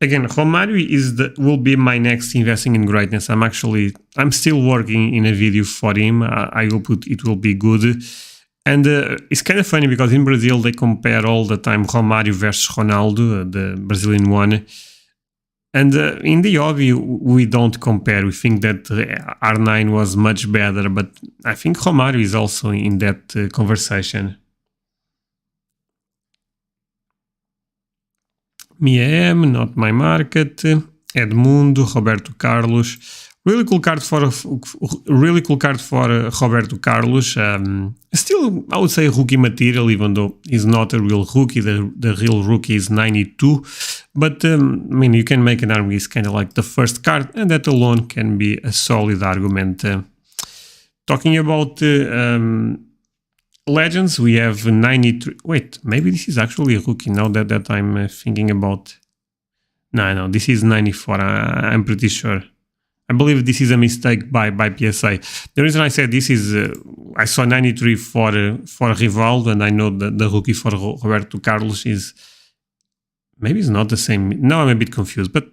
A: Again, Romário will be my next investing in greatness. I'm still working in a video for him. I hope it will be good. And it's kind of funny because in Brazil they compare all the time Romário versus Ronaldo, the Brazilian one. And in the hobby we don't compare. We think that R9 was much better, but I think Romário is also in that conversation. Miem, not my market. Edmundo, Roberto Carlos. Really cool card for Roberto Carlos. Still, I would say rookie material, even though he's not a real rookie. The real rookie is 92. But I mean, you can make an argument he's kind of like the first card, and that alone can be a solid argument. Talking about Legends, we have 93. Wait, maybe this is actually a rookie now that I'm thinking about. No, this is 94. I'm pretty sure. I believe this is a mistake by PSA. The reason I said this is I saw 93 for Rivaldo, and I know that the rookie for Roberto Carlos is maybe it's not the same. Now I'm a bit confused, but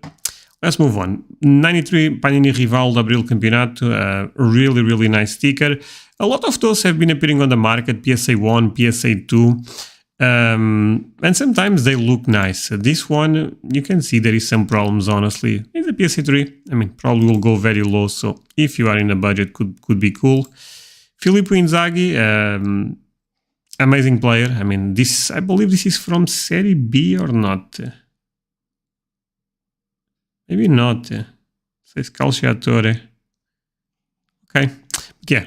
A: let's move on. 93 Panini Rivaldo Abril Campeonato, really nice sticker. A lot of those have been appearing on the market, PSA 1, PSA 2, and sometimes they look nice. This one, you can see there is some problems, honestly. It's a PSA 3, I mean, probably will go very low, so if you are in a budget, could be cool. Filippo Inzaghi, amazing player. I mean, I believe this is from Serie B or not? Maybe not. Says Calciatore. Okay, but yeah,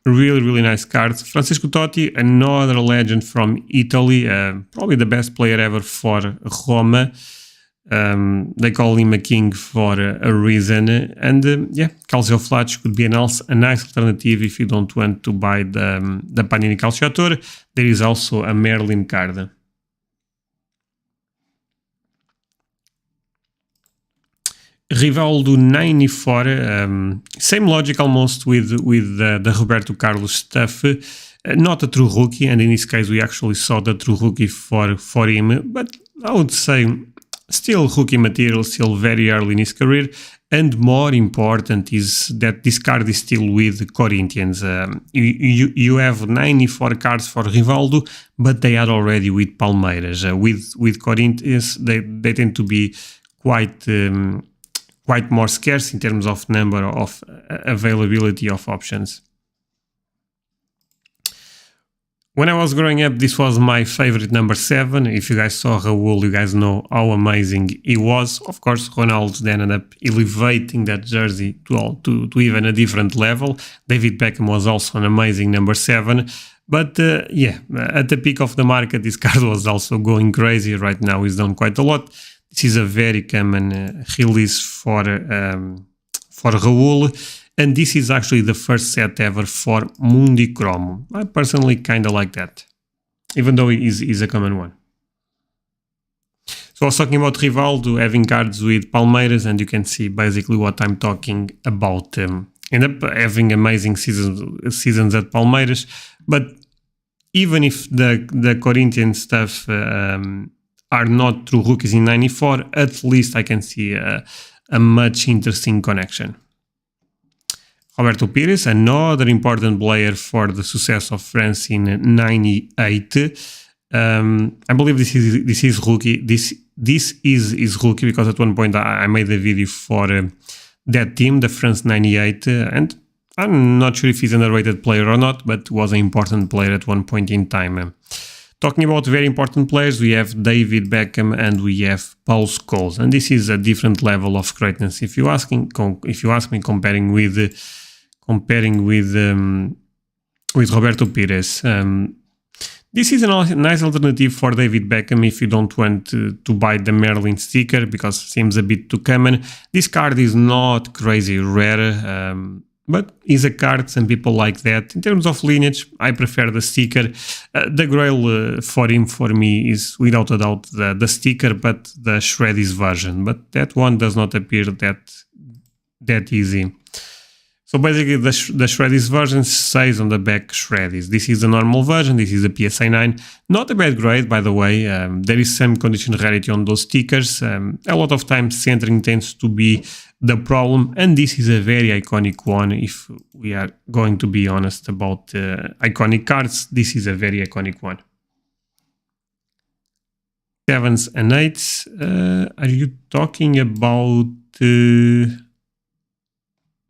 A: really nice cards. Francesco Totti, another legend from Italy, probably the best player ever for Roma. They call him a king for a reason. And yeah, Calcio Flash could be a nice alternative if you don't want to buy the Panini Calciatore. There is also a Merlin card. Rivaldo 94, same logic almost with the Roberto Carlos stuff. Not a true rookie, and in this case we actually saw the true rookie for him, but I would say still rookie material, still very early in his career, and more important is that this card is still with Corinthians. You have 94 cards for Rivaldo, but they are already with Palmeiras. With Corinthians, they tend to be quite more scarce in terms of number of availability of options. When I was growing up, this was my favorite number 7. If you guys saw Raul, you guys know how amazing he was. Of course, Ronaldo then ended up elevating that jersey to even a different level. David Beckham was also an amazing number 7. But yeah, at the peak of the market, this card was also going crazy. Right now, he's done quite a lot. This is a very common release for Raul, and this is actually the first set ever for Mundi Chromo. I personally kind of like that, even though it is a common one. So I was talking about Rivaldo having cards with Palmeiras, and you can see basically what I'm talking about. End up having amazing seasons at Palmeiras, but even if the Corinthian stuff are not true rookies in 94, at least I can see a much interesting connection. Roberto Pires, another important player for the success of France in 98. I believe this is rookie. This is rookie because at one point I made a video for that team, the France 98, and I'm not sure if he's an underrated player or not, but was an important player at one point in time. Talking about very important players, we have David Beckham and we have Paul Scholes, and this is a different level of greatness. If you ask me, comparing with Roberto Pires, this is a nice alternative for David Beckham if you don't want to buy the Merlin sticker because it seems a bit too common. This card is not crazy rare. but is a card. Some people like that. In terms of lineage, I prefer the sticker. The grail for me is without a doubt the sticker, but the Shreddies version. But that one does not appear that easy. So basically the Shreddies version says on the back Shreddies. This is the normal version, this is a PSA 9. Not a bad grade, by the way. There is some condition rarity on those stickers. A lot of times centering tends to be the problem, and this is a very iconic one. If we are going to be honest about iconic cards, this is a very iconic one. 7s and 8s. Are you talking about...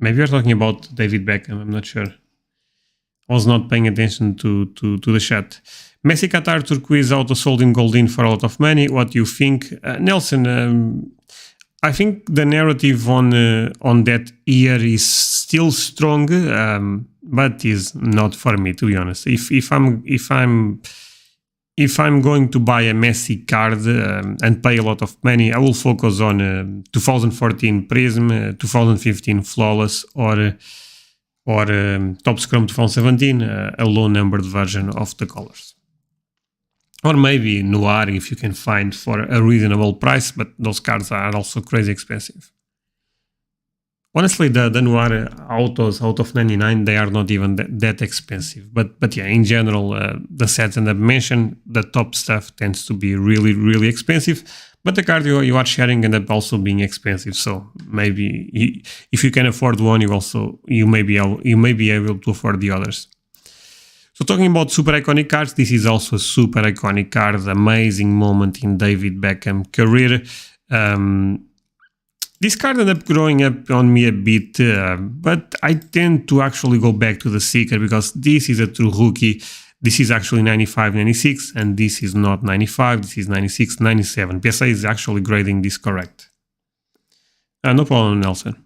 A: maybe you're talking about David Beckham, I'm not sure. I was not paying attention to the chat. Messi Qatar Turquoise auto sold in gold in for a lot of money. What do you think? Nelson, I think the narrative on that year is still strong, but is not for me, to be honest. If I'm going to buy a Messi card and pay a lot of money, I will focus on 2014 Prism, 2015 Flawless, or Top Scrum 2017, a low-numbered version of the colors. Or maybe Noir if you can find for a reasonable price, but those cards are also crazy expensive. Honestly, the Noir autos out of 99, they are not even that expensive. But yeah, in general, the sets that I mentioned, the top stuff tends to be really, really expensive. But the card you are sharing end up also being expensive. So maybe if you can afford one, you may be able to afford the others. So talking about super iconic cards, this is also a super iconic card. Amazing moment in David Beckham career. This card ended up growing up on me a bit, but I tend to actually go back to the Seeker because this is a true rookie. This is actually 95, 96, and this is not 95, this is 96, 97. PSA is actually grading this correct. No problem, Nelson.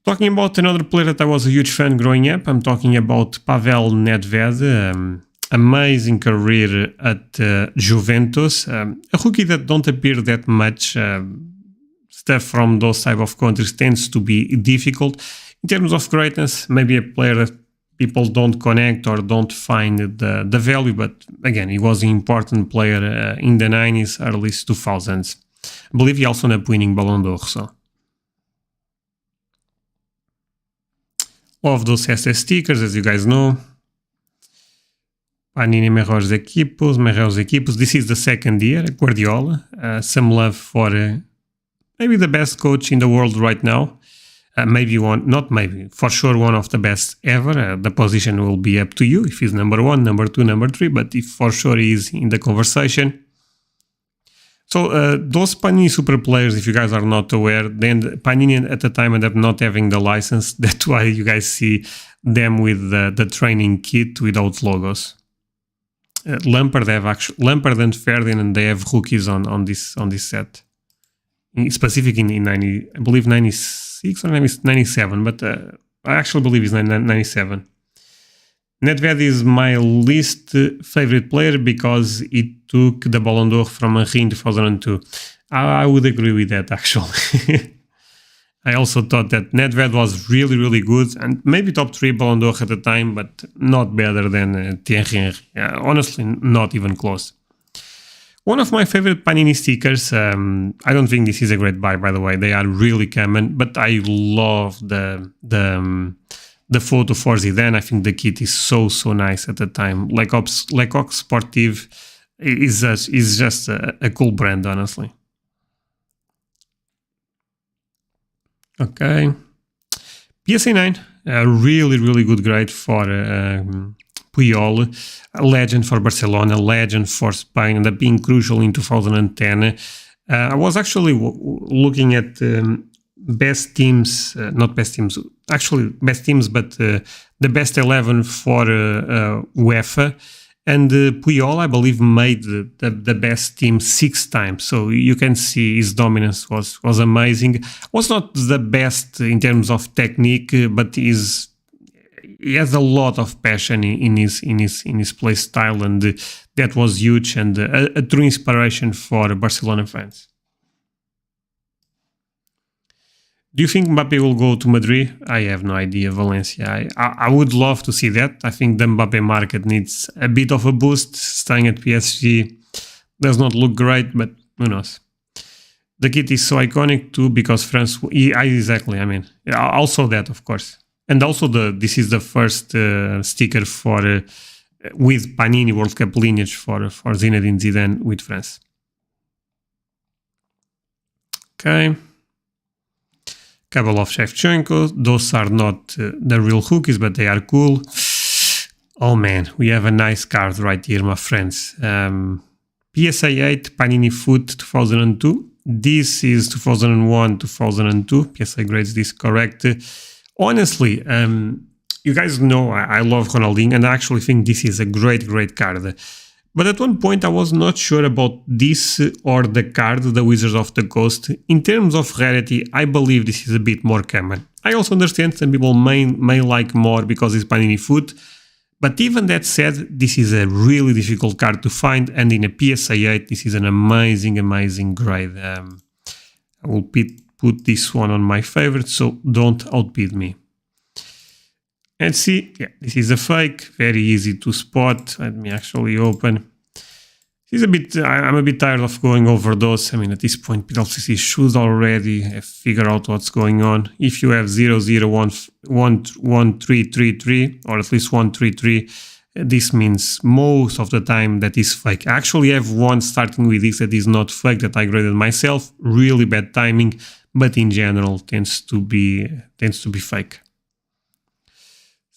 A: Talking about another player that I was a huge fan growing up, I'm talking about Pavel Nedved. Amazing career at Juventus. A rookie that don't appear that much. Stuff from those type of countries tends to be difficult. In terms of greatness, maybe a player that people don't connect or don't find the value, but again, he was an important player in the 90s, early 2000s. I believe he also ended up winning Ballon d'Or, so. Love those SS stickers, as you guys know. Panini Melhores Equipos. This is the second year, Guardiola. Some love for maybe the best coach in the world right now. For sure one of the best ever. The position will be up to you if he's number 1, number 2, number 3, but if for sure he is in the conversation. So those Panini Super players, if you guys are not aware, then Panini at the time ended up not having the license. That's why you guys see them with the training kit without logos. Lampard and Ferdinand, they have rookies on this set. Specifically in 90, I believe 96 or 97, but I actually believe it's 97. Nedved is my least favorite player because he took the Ballon d'Or from Henry in 2002. I would agree with that, actually. I also thought that Nedved was really, really good and maybe top 3 Ballon d'Or at the time, but not better than Thierry Henry. Honestly, not even close. One of my favorite Panini stickers, I don't think this is a great buy, by the way. They are really common, but I love the photo for Zidane. I think the kit is so nice at the time. Like Ox Sportive is just a cool brand, honestly. Okay. PSA 9, a really, really good grade for Puyol, a legend for Barcelona, a legend for Spain, and that being crucial in 2010. I was actually looking at best teams, not best teams, actually best teams, but the best 11 for UEFA. And Puyol, I believe, made the best team 6 times. So you can see his dominance was amazing. Was not the best in terms of technique, but he has a lot of passion in his play style, and that was huge and a true inspiration for Barcelona fans. Do you think Mbappe will go to Madrid? I have no idea, Valencia. I would love to see that. I think the Mbappe market needs a bit of a boost. Staying at PSG does not look great, but who knows? The kit is so iconic too because France. Exactly. I mean, also that, of course, and also this is the first sticker for with Panini World Cup lineage for Zinedine Zidane with France. Okay. Couple of Shevchenko. Those are not the real hookies, but they are cool. Oh man, we have a nice card right here, my friends. PSA 8 Panini Foot 2002. This is 2001, 2002. PSA grades this correct. Honestly, you guys know I love Ronaldinho, and I actually think this is a great card. But at one point, I was not sure about this or the card, the Wizards of the Coast. In terms of rarity, I believe this is a bit more common. I also understand some people may like more because it's Panini Foot. But even that said, this is a really difficult card to find. And in a PSA 8, this is an amazing grade. I will put this one on my favorite, so don't outbid me. And see, yeah, this is a fake, very easy to spot. Let me actually open. This is a bit, I'm a bit tired of going over those. I mean, at this point, PWCC should already have figured out what's going on. If you have 001333, or at least 133, this means most of the time that is fake. I actually have one starting with this that is not fake that I graded myself. Really bad timing, but in general tends to be fake.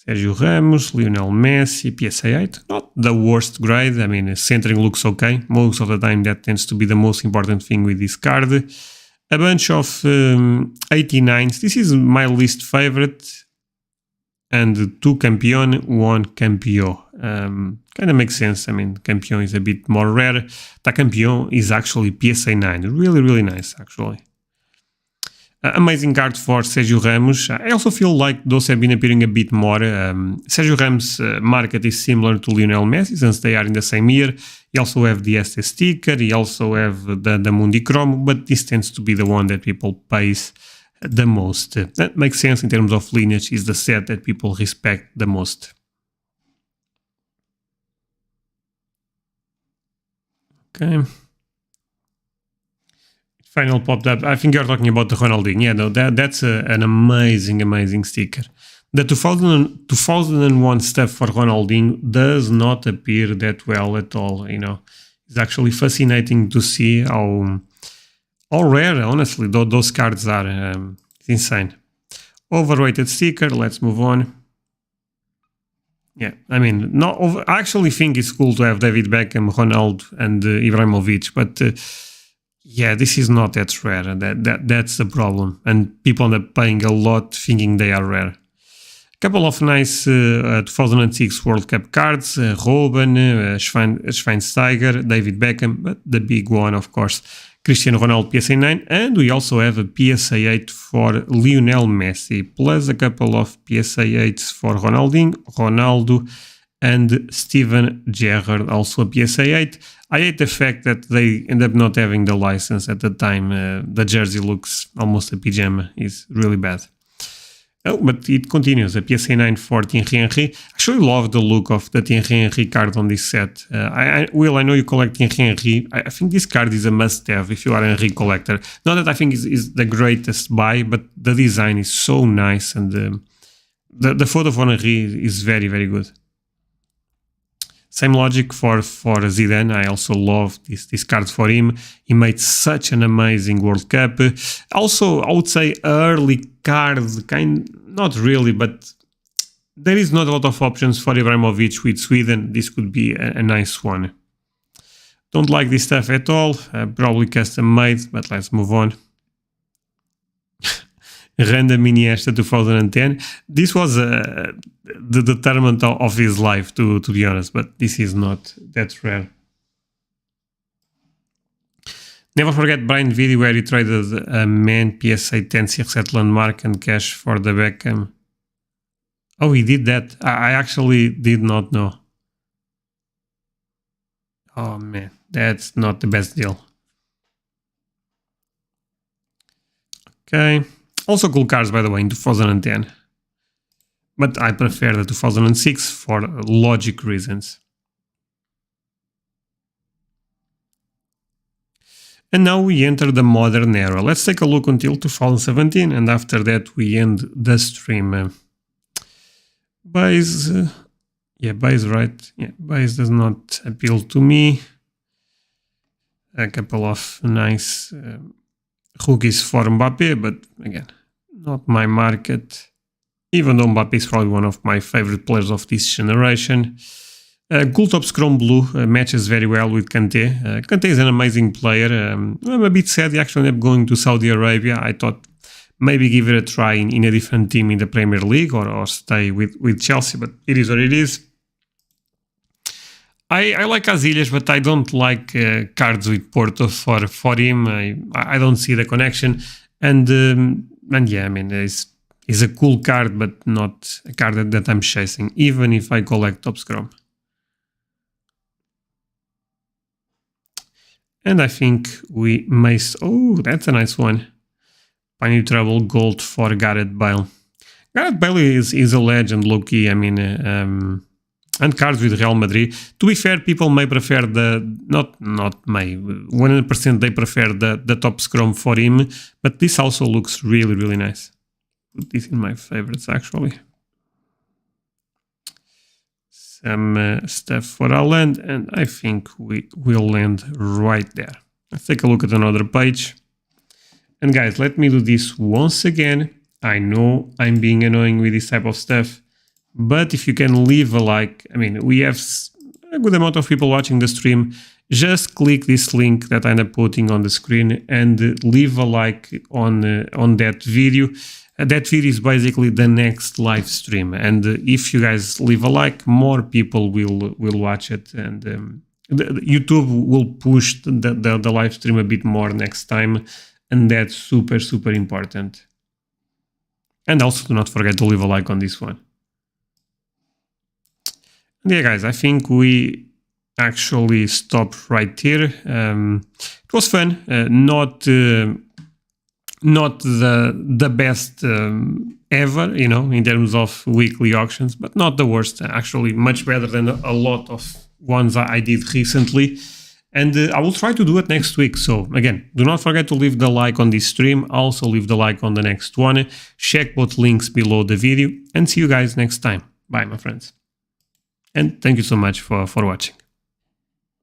A: Sergio Ramos, Lionel Messi, PSA 8, not the worst grade. I mean, centering looks okay. Most of the time that tends to be the most important thing with this card. A bunch of 89s. This is my least favorite. And 2 Campione, 1 Campio. Kind of makes sense. I mean, Campione is a bit more rare. The Campione is actually PSA 9. Really nice, actually. Amazing card for Sergio Ramos. I also feel like those have been appearing a bit more. Sergio Ramos' market is similar to Lionel Messi since they are in the same year. You also have the ST sticker, you also have the Mundi Chrome, but this tends to be the one that people pays the most. That makes sense in terms of lineage, is the set that people respect the most. Okay. Final popped up. I think you're talking about the Ronaldinho. Yeah, no, that's an amazing sticker. The 2001 stuff for Ronaldinho does not appear that well at all. You know, it's actually fascinating to see how rare, honestly, those cards are. It's insane. Overrated sticker. Let's move on. Yeah, I mean, I actually think it's cool to have David Beckham, Ronaldo, and Ibrahimovic, but. Yeah, this is not that rare. That's the problem. And people end up paying a lot thinking they are rare. A couple of nice 2006 World Cup cards. Robben, Schweinsteiger, David Beckham, but the big one, of course, Cristiano Ronaldo PSA 9. And we also have a PSA 8 for Lionel Messi, plus a couple of PSA 8s for Ronaldinho, Ronaldo, and Steven Gerrard, also a PSA 8. I hate the fact that they end up not having the license at the time. The jersey looks almost a pajama. It's really bad. Oh, but it continues. A PSA 9 for Thierry Henry. I actually love the look of the Thierry Henry card on this set. Will, I know you collect Thierry Henry. I think this card is a must-have if you are a Henry collector. Not that I think is the greatest buy, but the design is so nice, and the photo of Henry is very good. Same logic for Zidane. I also love this card for him. He made such an amazing World Cup. Also, I would say early cards, not really, but there is not a lot of options for Ibrahimovic with Sweden. This could be a nice one. Don't like this stuff at all. Probably custom made, but let's move on. Random Iniesta 2010. This was the determinant of his life, to be honest, but this is not that rare. Never forget Brian Vidy, where he traded a man PSA 10 CR7 landmark and cash for the Beckham. Oh, he did that. I actually did not know. Oh man, that's not the best deal. Okay. Also cool cards, by the way, in 2010. But I prefer the 2006 for logic reasons. And now we enter the modern era. Let's take a look until 2017, and after that we end the stream. Buys, yeah, buys, right? Yeah, buys does not appeal to me. A couple of nice rookies for Mbappe, but again, not my market. Even though Mbappe is probably one of my favorite players of this generation. Cool Top Chrome Blue matches very well with Kante. Kante is an amazing player. I'm a bit sad he actually ended up going to Saudi Arabia. I thought maybe give it a try in a different team in the Premier League or stay with Chelsea, but it is what it is. I like Casillas, but I don't like cards with Porto for him. I don't see the connection. And yeah, I mean, he's a cool card, but not a card that I'm chasing, even if I collect Top Scrum. And I think we may... Oh, that's a nice one. Pioneer Trouble Gold for Gareth Bale. Gareth Bale is a legend, low-key. I mean, and cards with Real Madrid. To be fair, people may prefer the... Not may. 100% they prefer the Top Scrum for him. But this also looks really, really nice. Put this in my favorites, actually. Some stuff for Haaland, and I think we will land right there. Let's take a look at another page. And guys, let me do this once again. I know I'm being annoying with this type of stuff, but if you can leave a like, I mean, we have a good amount of people watching the stream. Just click this link that I'm putting on the screen and leave a like on that video. That video is basically the next live stream, and if you guys leave a like, more people will watch it, and YouTube will push the live stream a bit more next time, and that's super, super important. And also do not forget to leave a like on this one. And yeah, guys, I think we actually stop right here. It was fun, not the best ever, you know, in terms of weekly auctions, but not the worst. Actually, much better than a lot of ones I did recently. And I will try to do it next week. So again, do not forget to leave the like on this stream. Also leave the like on the next one. Check both links below the video, and see you guys next time. Bye, my friends. And thank you so much for watching.